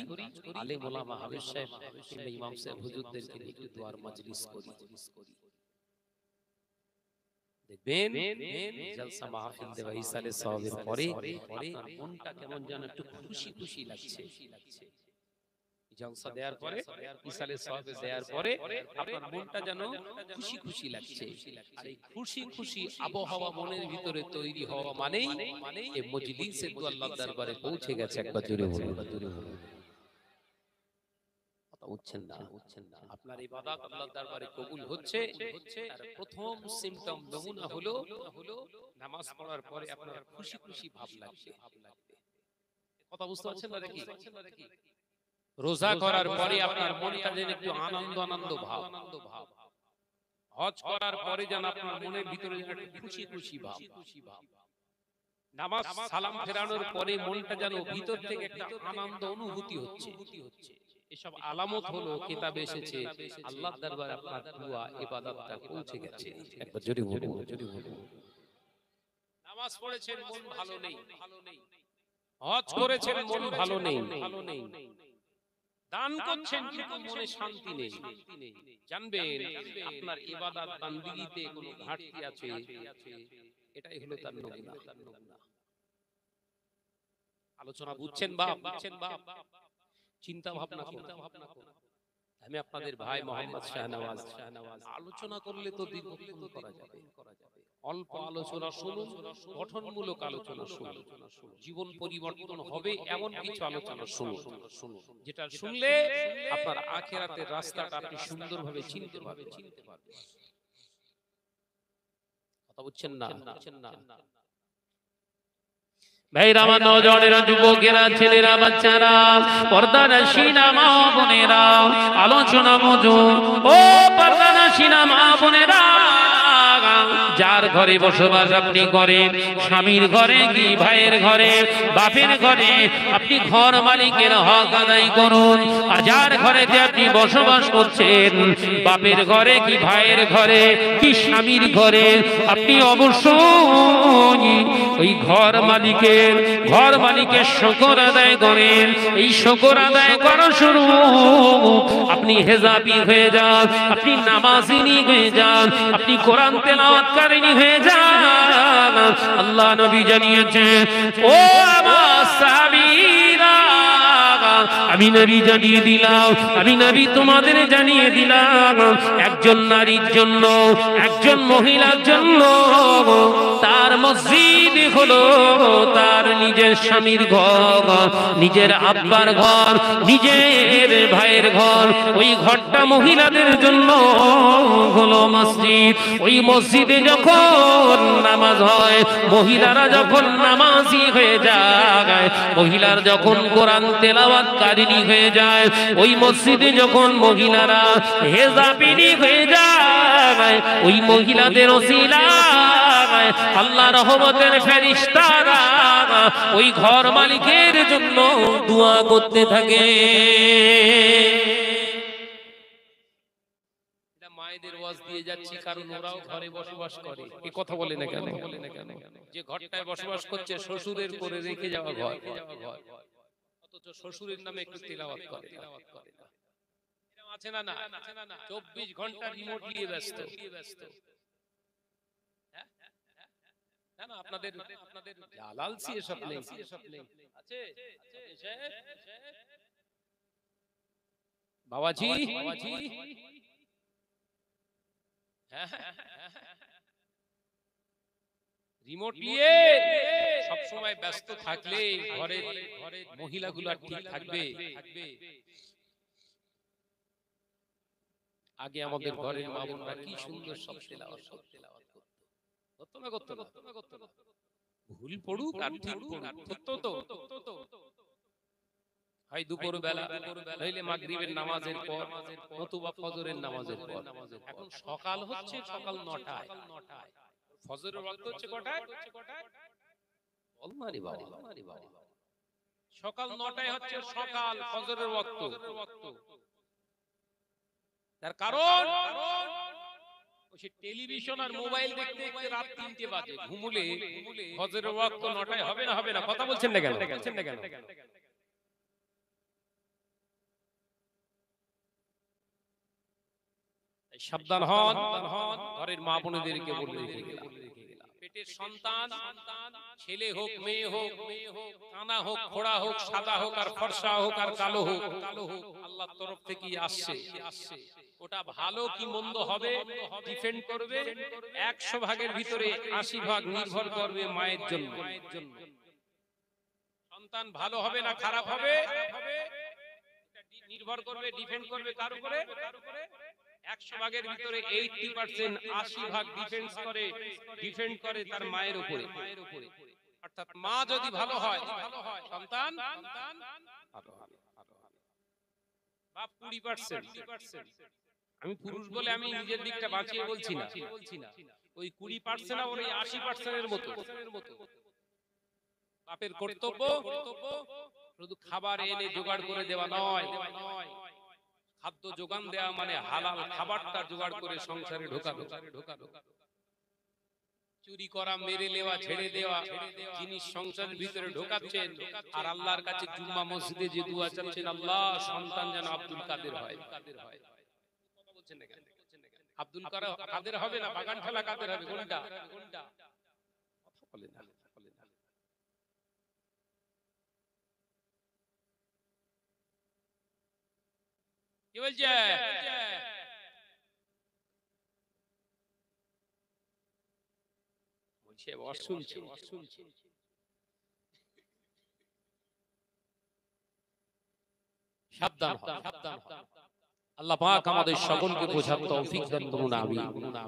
আলেম ওলামা হাফেজ সাহেব কিংবা ইমাম সাহেব হুজুরদেরকে নিয়ে একটু দোয়ার মাজলিস করি। দেখবেন জলসা মাহফিল দেওয়া ইসালে সওয়াবের পরে আপনার মনটা কেমন যেন একটু খুশি খুশি লাগছে। জলসা দেওয়ার পরে, ইসালে সওয়াবে দেওয়ার পরে আপনার মনটা যেন খুশি খুশি লাগছে। আর এই খুশি খুশি আবহাওয়া মনের ভিতরে তৈরি হওয়া মানেই এই মজলিসে তো আল্লাহর দরবারে পৌঁছে গেছে। একবার জোরে বলুন। কথা উঠছেন না। আপনার ইবাদত আল্লাহর দরবারে কবুল হচ্ছে। আর প্রথম সিম্পটম নমুনা হলো নামাজ পড়ার পরে আপনার খুশি খুশি ভাব লাগবে। কথা বুঝতে পারছেন না নাকি? রোজা করার পরে আপনার মনটা যেন একটু আনন্দ আনন্দ ভাব। হজ করার পরে যেন আপনার মনের ভিতরে যেন একটু খুশি খুশি ভাব। নামাজ সালাম ফেরানোর পরে মনটা যেন ভিতর থেকে একটা আনন্দ অনুভূতি হচ্ছে। এসব আলামত হলো কিতাবে এসেছে আল্লাহর দরবারে আপনার দোয়া ইবাদতটা পৌঁছে গেছে। একবার জোরে বলুন। নামাজ পড়েছেন, মন ভালো নেই। হজ করেছেন, মন ভালো নেই। দান করছেন কিন্তু মনে শান্তি নেই। জানবেন আপনার ইবাদত বান্দিগিতে কোনো ঘাটতি আছে। এটাই হলো তার নমুনা। আলোচনা বুঝছেন বাপ? চিন্তা ভাবনা করুন। আমি আপনাদের ভাই মোহাম্মদ শাহনওয়াজ। আলোচনা করলে তো দীর্ঘক্ষণ করা যাবে। অল্প আলোচনা শুনুন, গঠনমূলক আলোচনা শুনুন, জীবন পরিবর্তন হবে এমন কিছু আলোচনা শুনুন, যেটা শুনলে আপনার আখিরাতের রাস্তাটা আপনি সুন্দরভাবে চিনতে পারবেন। কথা বুঝছেন না?
ভাইরা, আমার নওজওয়ানেরা, যুবকেরা, ছেলেরা, বাচ্চারা, পর্দানশীনা মা বোনেরা, আলোচনা মজুর ও পর্দানশীনা মা বোনেরা, যার ঘরে বসবাস আপনি করেন, স্বামীর ঘরে কি ভাইয়ের ঘরে, বাপের ঘরে, আপনি ঘর মালিকের হক আদায় করুন। আর যার ঘরেতে আপনি বসবাস করছেন, বাপের ঘরে কি ভাইয়ের ঘরে কি স্বামীর ঘরে, আপনি অবশ্যই ওই ঘর মালিকের শুকর আদায় করেন। এই শুকর আদায় করা শুরু, আপনি হেজাবি হয়ে যান, আপনি নামাজিনী হয়ে যান, আপনি কোরআন তেলাওয়াতকারী হয়ে যান। আল্লাহ নবী জানিয়েছেন, ও আমার সাহাবীরা, আমি নবী জানিয়ে দিলাম, আমি নবী তোমাদের জানিয়ে দিলাম, একজন নারীর জন্য, একজন মহিলার জন্য তার মসজিদ হলো তার নিজের স্বামীর ঘর, নিজের আব্বার ঘর, নিজের ভাইয়ের ঘর। ওই ঘরটা মহিলাদের জন্য হলো মসজিদ। ওই মসজিদে যখন নামাজ হয়, মহিলারা যখন নামাজি হয়ে যায়, মহিলার যখন কোরআন তেলাওয়াতকারিনী হয়ে যায়, ওই মসজিদে যখন মহিলারা হেজাবিনী হয়ে যায়, ওই মহিলাদের ওসিলায় আল্লাহ রহমতের ফেরেশতারা ওই ঘর মালিকের জন্য দোয়া করতে থাকে। এটা মায়েদের ওয়াজ দিয়ে যাচ্ছি, কারণ ওরাও ঘরে বসবাস করে। এই কথা বলে না কেন? যে ঘরটায় বসবাস করছে শ্বশুরের করে রেখে যাওয়া ঘর, অথচ শ্বশুরের নামে একটু তেলাওয়াত করে না। আছে না? 24 ঘন্টা রিমোট নিয়ে ব্যস্ত। না, আপনাদের লালসি এসব নেই। আছে বাবাজি, রিমোট নিয়ে সব সময় ব্যস্ত থাকলে ঘরে মহিলাগুলো ঠিক থাকবে? আগে আমাদের ঘরের মা বোনরা কি সুন্দর সব তেলাওয়াত করতো না? ভুল পড়ুক আর ঠিক পড়ুক, সত্য তো।
হয় দুপুর বেলা, নইলে মাগরিবের নামাজের পর, নতুবা ফজরের নামাজের পর। এখন সকাল হচ্ছে সকাল 9টায়, ফজরের ওয়াক্ত হচ্ছে কটায়? অলমারি বাবা, সকাল 9টায় হচ্ছে সকাল ফজরের ওয়াক্ত। তার কারণ ওই টেলিভিশন আর মোবাইল দেখতে দেখতে রাত 3টে বাজে, ঘুমুলে ফজরের ওয়াক্ত 9টায় হবে না? হবে না? কথা বলছেন না কেন? সাবধান হন, ঘরের মা বোনেদেরকে বলে রেখে গেলাম, পেটের সন্তান, ছেলে হোক মেয়ে হোক, কানা হোক খোড়া হোক, সাদা হোক আর ফর্সা হোক আর কালো হোক, আল্লাহর তরফ থেকে আসছে। ওটা ভালো কি মন্দ হবে ডিপেন্ড করবে 100 ভাগের ভিতরে 80 ভাগ নির্ভর করবে মায়ের জন্য। সন্তান ভালো হবে না খারাপ হবে নির্ভর করবে, ডিপেন্ড করবে কার উপরে? 100 ভাগের ভিতরে 80%, 80 ভাগ ডিপেন্ড করে তার মায়ের উপরে। অর্থাৎ মা যদি ভালো হয় সন্তান ভালো হবে। বাপ 20%। আমি পুরুষ বলে আমি নিজের দিকটা বাঁচিয়ে বলছি না, ওই 20% আর ওই 80% এর মতো। বাপের কর্তব্য শুধু খাবার এনে জোগাড় করে দেওয়া নয়, খাদ্য যোগান দেওয়া মানে হালাল খাবারটা জোগাড় করে সংসারে ঢোকানো। চুরি করা, মেরে নেওয়া, ছেড়ে দেওয়া জিনিস সংসারের ভিতরে ঢোকাচ্ছেন, আর আল্লাহর কাছে জুম্মা মসজিদে যে দোয়া চাচ্ছেন, আল্লাহ সন্তান যেন আব্দুল কাদের হয়। আব্দুল কাদের হবে না, বাগান ঠেলা কাদের হবে? কোনটা? কথা বলে না। কি বলছে? বলছে শুনছে। সাবধান, আল্লাহ পাক আমাদের সকলকে বোঝার তৌফিক দান করুন, আমিন।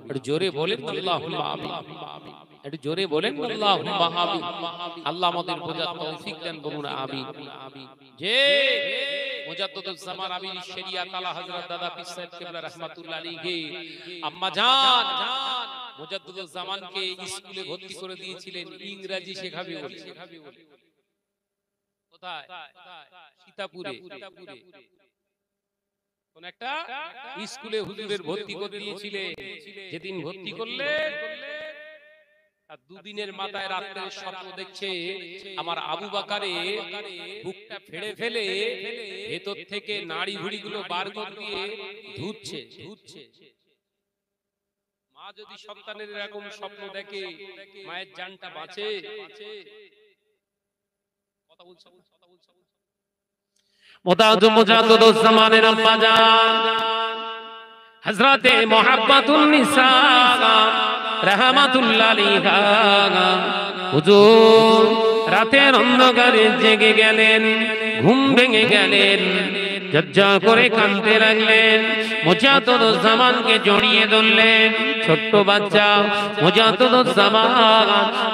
একটু জোরে বলেন আল্লাহুম্মা আমিন। একটু জোরে বলেন আল্লাহুম্মা আমিন। আল্লাহ আমাদের বোঝার তৌফিক দান করুন, আমিন। যে মুজাদ্দিদুজ জামান আমির শরিয়াত আলা হযরত দাদা পীর সাহেব কিবলা রাহমাতুল্লাহ আলাইহি আম্মা জান মুজাদ্দিদুজ জামানকে স্কুলে ভর্তি করে দিয়েছিলেন ইংরেজি শেখাবে বলে। কোথায়? সীতাপুরে। কোন একটা স্কুলে হুজুরের ভর্তি করে দিয়েছিলেন। যেদিন ভর্তি করলেন আর দুদিনের মাথায় রাতে স্বপ্ন দেখছে আমার আবু বকরে বুকটা ফেড়ে ফেলে ভেতর থেকে নাড়ি ভুড়িগুলো বার করে দিয়ে ধুচ্ছে। মা যদি সন্তানের এরকম স্বপ্ন দেখে মায়ের জানটা বাঁচে? কথা বলছো?
মুজাদ্দিদুজ জামানের আম্মা জান হযরতে মুহাব্বাতুন নিসা রাহমাতুল্লাহ আলাইহা হুজুর রাতের অন্ধকারে জেগে গেলেন, ঘুম ভেঙে গেলেন, ঝরঝর করে কাঁদতে লাগলেন। মুজাদ্দিদুজ জামানকে জড়িয়ে ধরলেন। ছোট্ট বাচ্চা মুজাদ্দিদুজ জামান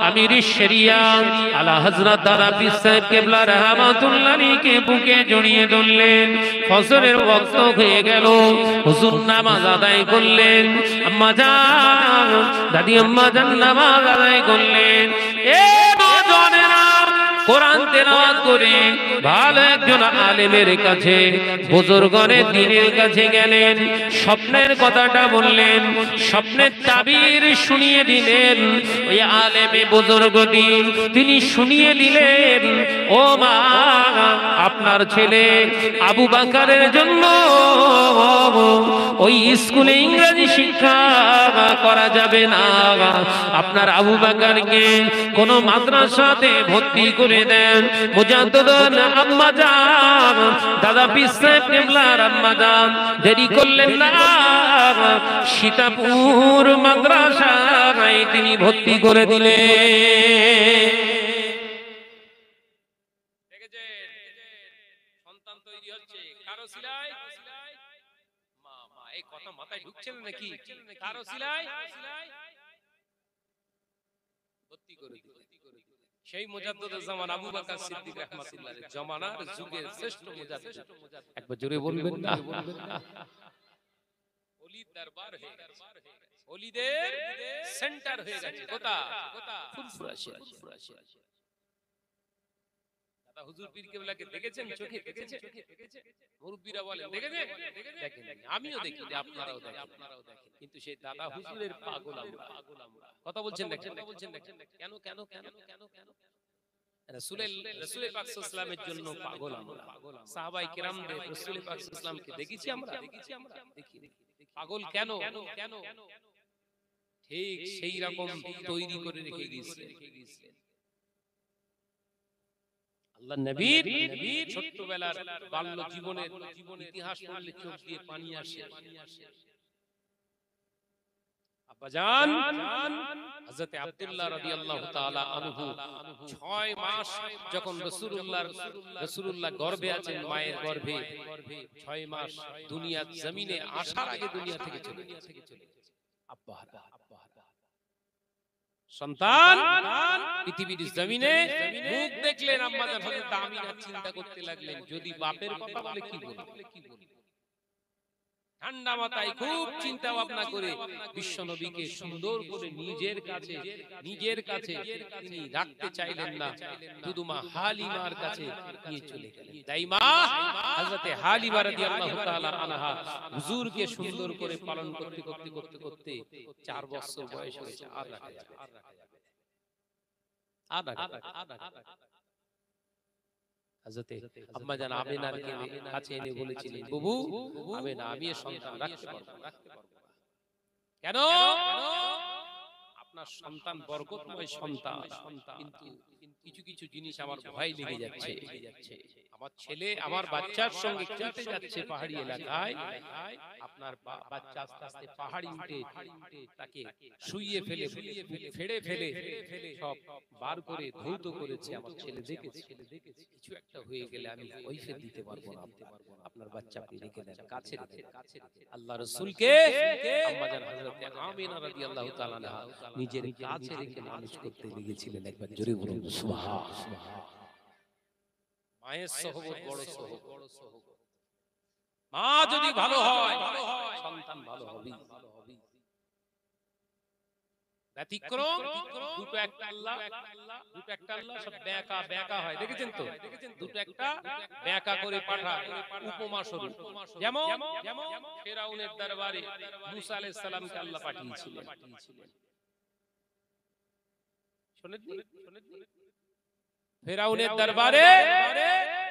আমির শরিয়াত আলা হযরত দাদা পীর সাহেব কিবলা রাহমাতুল্লাহ আলাইহি বুকে জড়িয়ে ধরলেন। ফজরের ওয়াক্ত হয়ে গেল, হুজুর নামাজ আদায় করলেন। আম্মা জান, দাদি আম্মা জান নামাজ আদায় করলেন। কোরআন তেলাওয়াত করে ভালো একজন আলেমের কাছে, বুজুর্গনের দ্বীনের কাছে গেলেন। স্বপ্নের কথাটা বললেন, স্বপ্নের তাবির শুনিয়ে দিলেন। ওই আলেমে বুজুর্গ দ্বীন তিনি শুনিয়ে দিলেন, ও মা, আপনার ছেলে আবু বকরের জন্য ওই স্কুলে ইংরেজি শিক্ষা করা যাবে না। আপনার আবু বকরকে কোন মাদ্রাসাতে ভর্তি করে দেন। মুজাদ্দিদুল আম্মা জান দাদা পীর সাহেব কিবলার আম্মা জান দেরি করলেন না, সীতাপুর মাদ্রাসায় তিনি ভর্তি করে দিলেন।
সন্তান তৈরি হচ্ছে কারো সিলাই? মা এই কথা মাথায় ঢুকছে না নাকি? কারো সিলাই ভর্তি করে দিলেন। সেই মুজাদ্দিদুল জামান আবু বকর সিদ্দিক রাহমাতুল্লাহ আলাইহি জামানার যুগের শ্রেষ্ঠ মুজাদ্দিদ।
একবার জোরে বলবেন না?
ওলির দরবার হয়ে গেছে, ওলিদের সেন্টার হয়ে গেছে। কোথায়?
ফুরফুরাশিয়া।
দাদা হুজুর পীর কেবলাকে দেখেছেন? চোখে দেখেছেন? মুরব্বিরা বলেন দেখেছেন? দেখেন, আমিও দেখি, আপনারাও দেখেন। কিন্তু সেই দাদা হুজুরের পাগল আমরা। কথা বলছেন দেখেন, কেন কেন কেন কেন কেন রাসূল পাক সাল্লাল্লাহু আলাইহি ওয়াসাল্লামের জন্য পাগল আমরা। সাহাবায়ে কেরামদের রাসূল পাক সাল্লাল্লাহু আলাইহি ওয়াসাল্লামকে দেখেছি আমরা? দেখিনি। পাগল কেন? ঠিক সেই রকম তৈরি করে রেখে গিয়েছিলেন আল্লাহ নবীর ছোট্টবেলার বাল্য জীবনের ইতিহাস পড়লে চোখ দিয়ে পানি আসে। আব্বাজান হযরত আব্দুল্লাহ রাদিয়াল্লাহু তাআলা আনহু 6 মাস যখন রাসূলুল্লাহ গর্ভে আছেন, মায়ের গর্ভে 6 মাস দুনিয়ার জমিনে আসার আগে দুনিয়া থেকে চলে গেছে। আব্বা সন্তান পৃথিবীর জমিনে মুখ দেখলেন, আম্মাজান হযরত আমিনা চিন্তা করতে লাগলেন যদি বাপের কথা বলে কি বলবো। ঠান্ডা মাথায় খুব চিন্তা ভাবনা করে বিশ্ব নবীকে সুন্দর করে নিজের কাছে তিনি রাখতে চাইলেন না, দুদুমা হালিমার কাছে নিয়ে চলে গেলেন। তাই মা হযরত হালিমা রাদিয়াল্লাহু তাআলা আনহা হুজুরকে সুন্দর করে পালন করতে 4 বছর বয়স হয়েছে। আর রাখা যাবে হযরতে আম্মাজান আমিনার কাছে এনে বলেছিলেন, বুবু আমিনা, আমি এই সন্তান রাখতে পারবো না। কেন? আপনার সন্তান বরকতময় সন্তান, কিন্তু কিছু জিনিস আমার ভয় লেগে যাচ্ছে। আমার ছেলে আমার বাচ্চার সঙ্গে খেলতে যাচ্ছে পাহাড়ি এলাকায়, আপনার বাচ্চা আস্তে আস্তে পাহাড়ি উঠে তাকে শুইয়ে ফেলে ফেলে সব বার করে ধৌত করেছে। আমার ছেলে দেখেছে, কিছু একটা হয়ে গেলে আমি কৈফিয়ত দিতে পারবো না। আপনার বাচ্চা আপনি রেখে দেন, কাছে রেখে আল্লাহ রাসূলকে আম্মাজান হযরত আমিনা রাদিয়াল্লাহু তাআলা আনহা নিজের কাছে রেখে মানুষ করতে লেগেছিলেন। একবার জোরে বলুন সুবহানাল্লাহ। মায়ের সহবত বড় সহবত। মা যদি ভালো হয় সন্তান ভালো হবে। ব্যতিক্রম দুটো একটা আল্লাহ সব ব্যাকা হয়, দেখেছেন তো? দুটো একটা ব্যাকা করে পাঠায় উপমা স্বরূপ। যেমন ফেরাউনের দরবারে মুসা আলাইহিস সালামকে আল্লাহ পাঠিয়েছিলেন। শুনেননি? ফেরাউনের দরবারে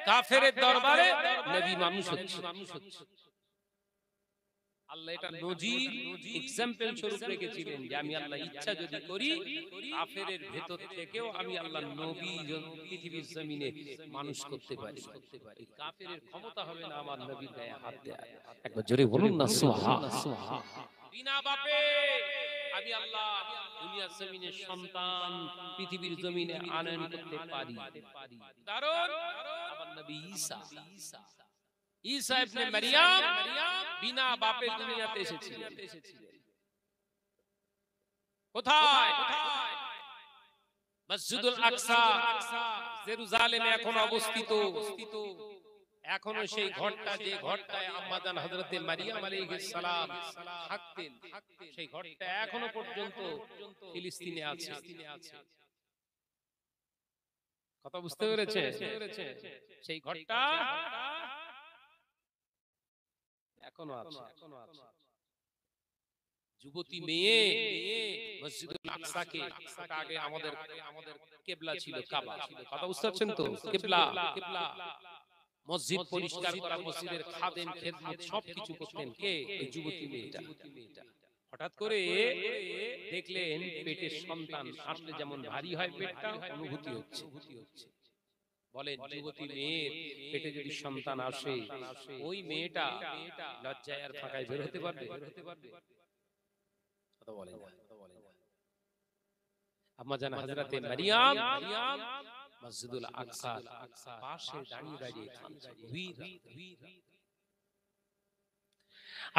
কাফেরের দরবারে নবী মানুষ হচ্ছে। আল্লাহ এটা নজির এক্সাম্পল স্বরূপ রেখেছিলেন যে আমি আল্লাহ ইচ্ছা যদি করি কাফেরের ভেতর থেকেও আমি আল্লাহ নবী পৃথিবীর জমিনে মানুষ করতে পারি। কাফেরের ক্ষমতা হবে না আমার নবীর গায়ে হাত দেয়া। একবার জোরে বলুন না সুবহানাল্লাহ। বিনা বাপে আমি আল্লাহ দুনিয়ার জমিনে সন্তান পৃথিবীর জমিনে আনয়ন করতে পারি। কারণ আমার নবী ঈসা ইবনে মারইয়াম বিনা বাপে দুনিয়াতে এসেছিলেন। কোথায়? মসজিদুল আকসা জেরুজালেমে এখন অবস্থিত। এখনো সেই ঘরটা, যে ঘরটায় আম্মাজান হযরতে মারইয়াম আলাইহিস সালাম থাকতেন, সেই ঘরটা এখনো পর্যন্ত ফিলিস্তিনে আছে। কথা বুঝতে পেরেছে? সেই ঘরটা এখনো আছে। যুবতী মেয়ে মসজিদুল আকসাকে, আগে আমাদের কিবলা ছিল কাবা। কথা বুঝতে পারছেন তো? কিবলা মসজিদ পরিষ্কার করা, মসজিদের খাদেম খেদমত সবকিছু করতেন কে? এই যুবতী মেয়েটা। হঠাৎ করে দেখলেন পেটের সন্তান আসলে যেমন ভারী হয় পেটটা, অনুভূতি হচ্ছে। বলেন যুবতী মেয়ের পেটে যদি সন্তান আসে, ওই মেয়েটা লজ্জায় আর ফাঁকায় বের হতে পারবে? কথা বলেন না। আম্মাজান হযরতে মারইয়াম মসজিদুল আকসার পাশে দাঁড়িয়ে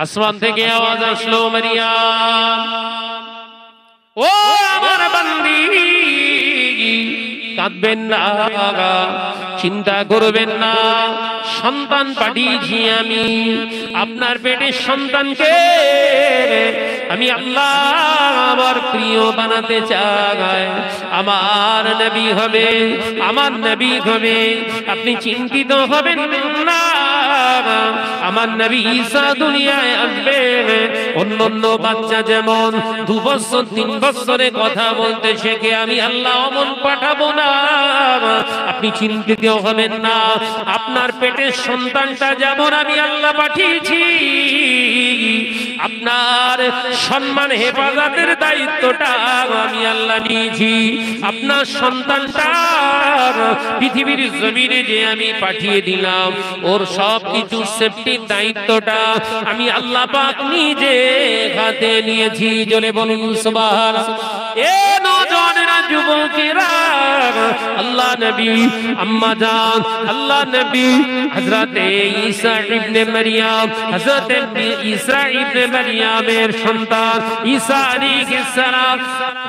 আসমান থেকে আওয়াজ আসলো, মারইয়াম ও আমার বান্দি কাঁদবেন না, চিন্তা করবেন না, সন্তান পাঠিয়েছি আমি। আপনার পেটের সন্তানকে আমি আল্লাহ আমার প্রিয় বানাতে চাই, আমার নবী হবে, আমার নবী হবে। আপনি চিন্তিত হবেন না, আমার নবী ঈসা দুনিয়ায় আসবে। অন্যান্য বাচ্চা যেমন 2 বছর 3 বছরে কথা বলতে শেখে, আমি আল্লাহ অমন পাঠাবো না। আপনি চিন্তিত হবেন না, আপনার পেটের সন্তানটা যেমন আমি আল্লাহ পাঠিয়েছি, আপনার সম্মান হেফাজতের দায়িত্বটা আমি আল্লাহ নিয়েছি। আপনার সন্তানটা পৃথিবীর জমিনে যে আমি পাঠিয়ে দিলাম, ওর সব কিছু সেফটির দায়িত্বটা আমি আল্লাহ পাক নিজে হাতে নিয়েছি। জোরে বলুন সুবহানাল্লাহ। এ নওজওয়ানেরা, যুবকেরা, আল্লাহ নবী আম্মা জান, আল্লাহ নবী হযরতে ঈসা ইবনে মারইয়াম, হযরতে ঈসা ইবনে মারইয়ামের সন্তান ঈসা আলাইহিস সালাম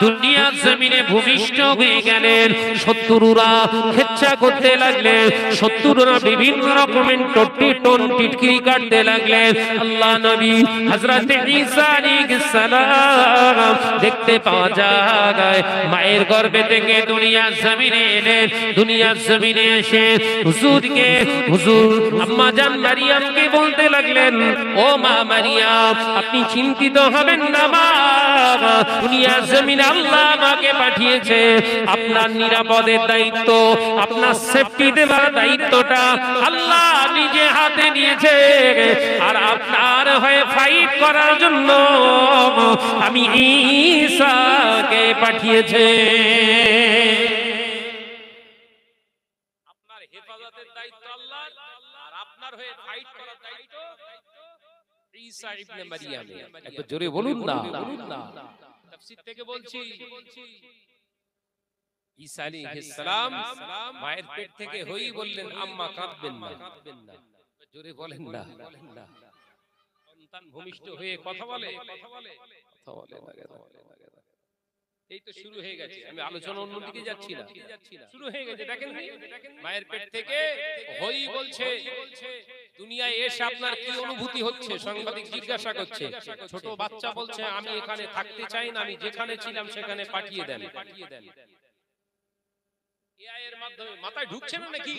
দুনিয়ার জমিনে ভূমিষ্ঠ হয়ে গেলেন। শত্রুরা হেচ্ছা করতে লাগলেন, শত্রুরা বিভিন্ন রকমের টিটকিরি কাটতে লাগলেন। আল্লাহ নবী হযরতে ঈসা আলাইহিস সালাম দেখতে পাওয়া যায় মায়ের গর্ভে থেকে দুনিয়ার জমিনে এলেন। দুনিয়ার জমিনে এসে হুজুরকে, হুজুর আম্মা জান মারিয়ামকে বলতে লাগলেন, ও মা মারিয়াম, আপনি চিন্তিত হবেন না মা, দুনিয়ার জমিনে আল্লাহ আমাকে পাঠিয়েছে। আপনার নিরাপদের দায়িত্ব, আপনার সেফটি দেওয়ার দায়িত্বটা আল্লাহ নিজে হাতে নিয়েছে। আর আপনার হয়ে ফাইট করার জন্য আমি ঈসাকে পাঠিয়েছে।
আপনার হেফাজতের দায়িত্ব আল্লাহর, আর আপনার হয়ে ফাইট করার দায়িত্ব ঈসা ইবনে মারইয়াম।
একটু জোরে বলুন না।
তাফসীর থেকে বলছি, ঈসা আলাইহিস সালাম মায়ের পেট থেকে হই বললেন, আম্মা কাঁদবেন না।
জোরে বলেন না।
সন্তান ভূমিষ্ঠ হয়ে কথা বলে, এই তো শুরু হয়ে গেছে। আমি আলোচনা অন্যদিকে যাচ্ছি না, শুরু হয়ে গেছে। দেখেন মায়ের পেট থেকে হই বলছে, দুনিয়ায় এসে আপনার কি অনুভূতি হচ্ছে? সাংবাদিক জিজ্ঞাসা করছে। ছোট বাচ্চা বলছে, আমি এখানে থাকতে চাই না, আমি যেখানে ছিলাম সেখানে পাঠিয়ে দেন। এআই এর মাধ্যমে মাথায় ঢুকছে না নাকি?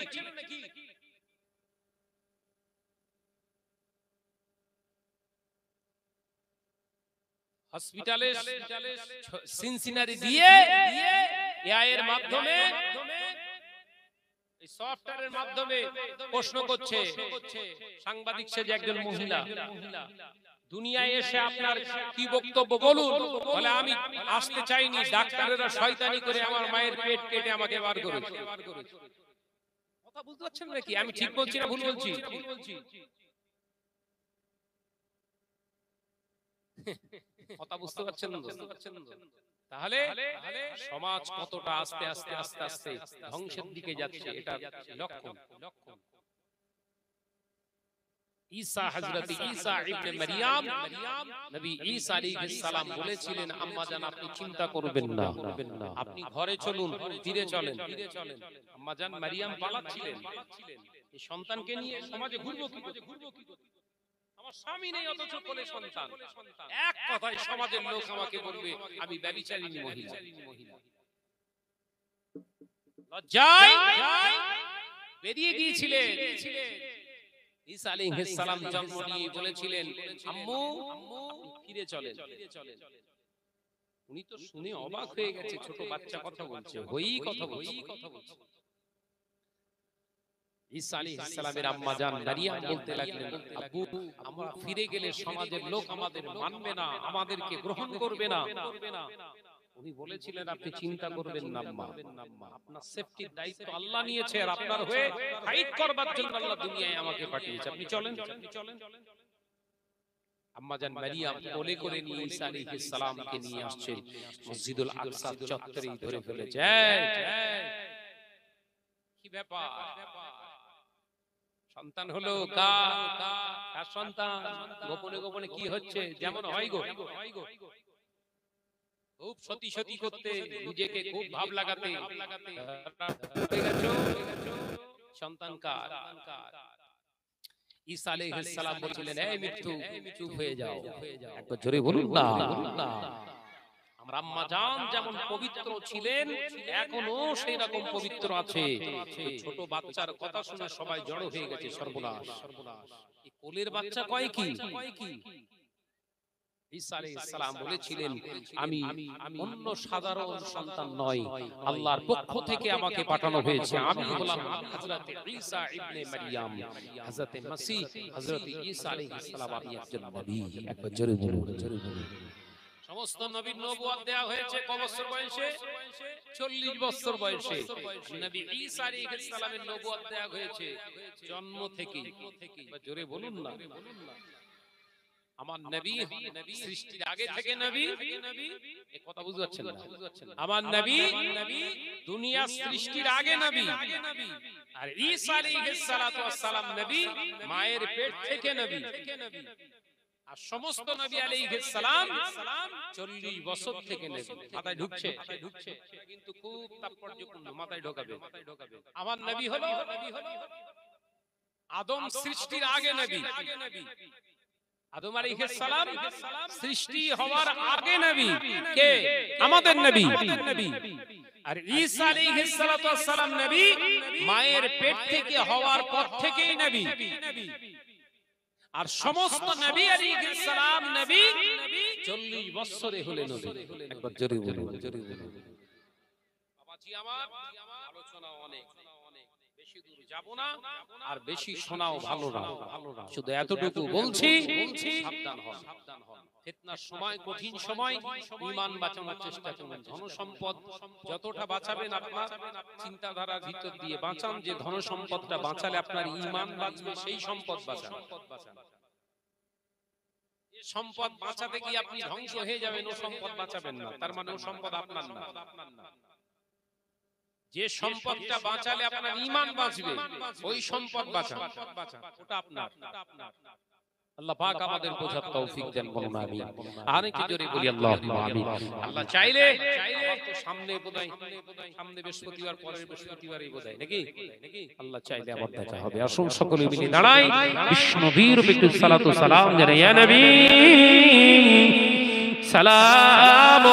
হসপিটালে সিনসিনারি দিয়ে এআই এর মাধ্যমে, এই সফটওয়্যারের মাধ্যমে প্রশ্ন করছে সাংবাদিক, সে যে একজন মহিলা, দুনিয়ায় এসে আপনার কি বক্তব্য বলুন। বলে, আমি আসতে চাইনি, ডাক্তারেরা শয়তানি করে আমার মায়ের পেট কেটে আমাকে বার করেছে। কথা বুঝতে পারছেন নাকি? আমি ঠিক বলছি না ভুল বলছি? কথা বুঝতে পারছেন না? তাহলে সমাজ কতটা আস্তে আস্তে আস্তে আস্তে ধ্বংসের দিকে যাচ্ছে, এটা লক্ষণ। ঈসা, হযরত ঈসা ইবনে মারইয়াম, নবী ঈসা আলাইহিস সালাম বলেছিলেন, আম্মা জান আপনি চিন্তা করবেন না, আপনি ঘরে চলুন, ফিরে চলেন। আম্মা জান মারইয়াম পালাচ্ছিলেন, এই সন্তানকে নিয়ে সমাজে ঘুরবো কি করে? আমার স্বামী নেই অথচ কোলে সন্তান। এক কথায় সমাজের লোক আমাকে বলবে আমি ব্যভিচারিণী মহিলা। লজ্জায় বেরিয়ে গিয়েছিলেন। ঈসা আলাইহিস সালাম জন্ম নিয়ে বলেছিলেন, আম্মু আপনি ফিরে চলেন। উনি তো শুনে অবাক হয়ে গেছে, ছোট বাচ্চা কথা বলছে, হই কথা বলছে। ঈসা আলাইহিস সালামের আম্মা জান মারিয়াম বলতে লাগলেন, আব্বু আমরা ফিরে গেলে সমাজের লোক আমাদের মানবে না, আমাদেরকে গ্রহণ করবে না। উনি বলেছিলেন, আপনি চিন্তা করবেন না আম্মা, আপনার সেফটির দায়িত্ব আল্লাহ নিয়েছে, আর আপনার হয়ে ফাইট করবার জন্য আল্লাহ দুনিয়ায় আমাকে পাঠিয়েছে, আপনি চলেন। আম্মা জান মারিয়াম কোলে করে নিয়ে ঈসা আলাইহিস সালামকে নিয়ে আসছেন, মসজিদুল আকসা চত্বরে ধরে ফেলেছে। কি ব্যাপার? সন্তান হলো কার সন্তান? গোপনে গোপনে কি হচ্ছে? যেমন হয় গো, খুব সতী সতী করতে, নিজেকে খুব ভাব লাগাতে সন্তান কার? ঈসা আলাইহিস সালাম বলেছিলেন, এই মৃত্যু চুপ হয়ে যাও। একবার জোরে বলুন না। আমরা আম্মা জান যেমন পবিত্র ছিলেন, এখনো সেই রকম পবিত্র আছে। ছোট বাচ্চার কথা শুনে সবাই জড়ো হয়ে গেছে, সর্বনাশ। এই কোলের বাচ্চা কয় কি? ঈসা আলাইহিস সালাম বলেছিলেন, আমি অন্য সাধারণ সন্তান নই, আল্লাহর পক্ষ থেকে আমাকে পাঠানো হয়েছে। আমি হলাম হযরত ঈসা ইবনে মারইয়াম, হযরত মসিহ, হযরত ঈসা আলাইহিস সালাম, আমি একজন নবী। একবার জোরে বলুন, জোরে বলুন। সমস্ত নবীর নবুয়ত দেয়া হয়েছে কত বছর বয়সে? 40 বছর বয়সে। নবী ঈসা আলাইহিস সালামের নবুয়ত দেয়া হয়েছে জন্ম থেকে। একবার জোরে বলুন না। আমার নবী সৃষ্টির আগে থেকে নবী, এই কথা বুঝতে পারছেন না? আমার নবী দুনিয়া সৃষ্টির আগে নবী, আর ঈসা আলাইহিস সালাতু ওয়াস সালাম নবী মায়ের পেট থেকে নবী। আর সমস্ত নবী আলাইহিস সালাম 40 বছর থেকে নবী। মাথায় ঢুকছে? কিন্তু খুব তাৎপর্যপূর্ণ, মাথায় ঢোকাবে। আমার নবী হলো আদম সৃষ্টির আগে নবী। আদম আলাইহিস সালাম সৃষ্টি হওয়ার আগে নবী কে? আমাদের নবী। আর ঈসা আলাইহিস সালাতু ওয়াস সালাম নবী মায়ের পেট থেকে হওয়ার পর থেকেই নবী। আর সমস্ত নবী আলাইহিস সালাম নবী 40 বছরে হলেন নবী। একবার জোরে বলুন, জোরে বলুন। বাবাজি আমার, আলোচনা অনেক, বেশি দূর যাব না, আর বেশি শোনাও ভালো না। শুধু এতটুকু বলছি, সাবধান হন, সাবধান হন। ফিতনার সময়, কঠিন সময় ঈমান বাঁচানোর চেষ্টা করুন। ধন সম্পদ যতটা বাঁচাবেন আপনার চিন্তাধারার ভিতর দিয়ে বাঁচান, যে ধন সম্পদটা বাঁচালে আপনার ঈমান বাঁচবে, সেই সম্পদ বাঁচান। যে সম্পদ বাঁচাতে গিয়ে আপনি ধ্বংস হয়ে যাবেন, ও সম্পদ বাঁচাবেন না, তার মানে ও সম্পদ আপনার না। যে সম্পদটা বাঁচালে আপনার ঈমান বাঁচবে, ওই সম্পদ বাঁচান, ওটা আপনার। আল্লাহ পাক আমাদের বোঝার তৌফিক দেন, বলুন আমিন। আর একটু জোরে বলি আল্লাহুম্মা আমিন। আল্লাহ চাইলে তো সামনে বোধহয়, সামনে বৃহস্পতিবার, পরের বৃহস্পতিবারই বোধহয়, নাকি? আল্লাহ চাইলে আবার দেখা হবে। আসুন সকলে মিলে দাঁড়াই, বিশ্ব নবীর একটু সালাতু সালাম জানাই। ইয়া নবী সালাম।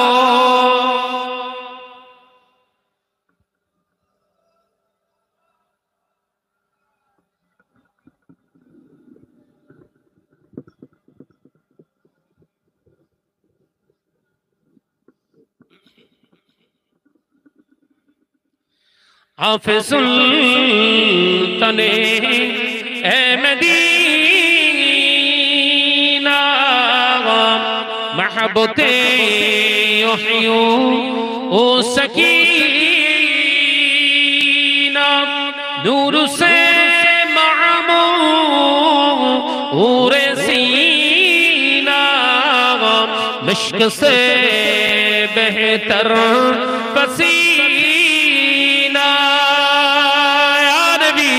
হাফিজুল তানে এ মদিনা মাহবতে ইউহিউ ও সকিনা নূর সে মামুর সিনা মিশক সে বেহতর পসীনা। या नबी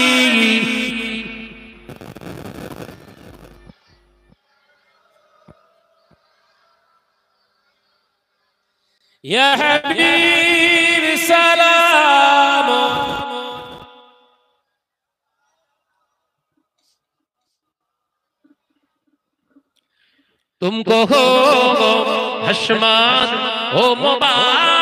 या हबीब सलाम। तुमको हो हशमत हो मुबारक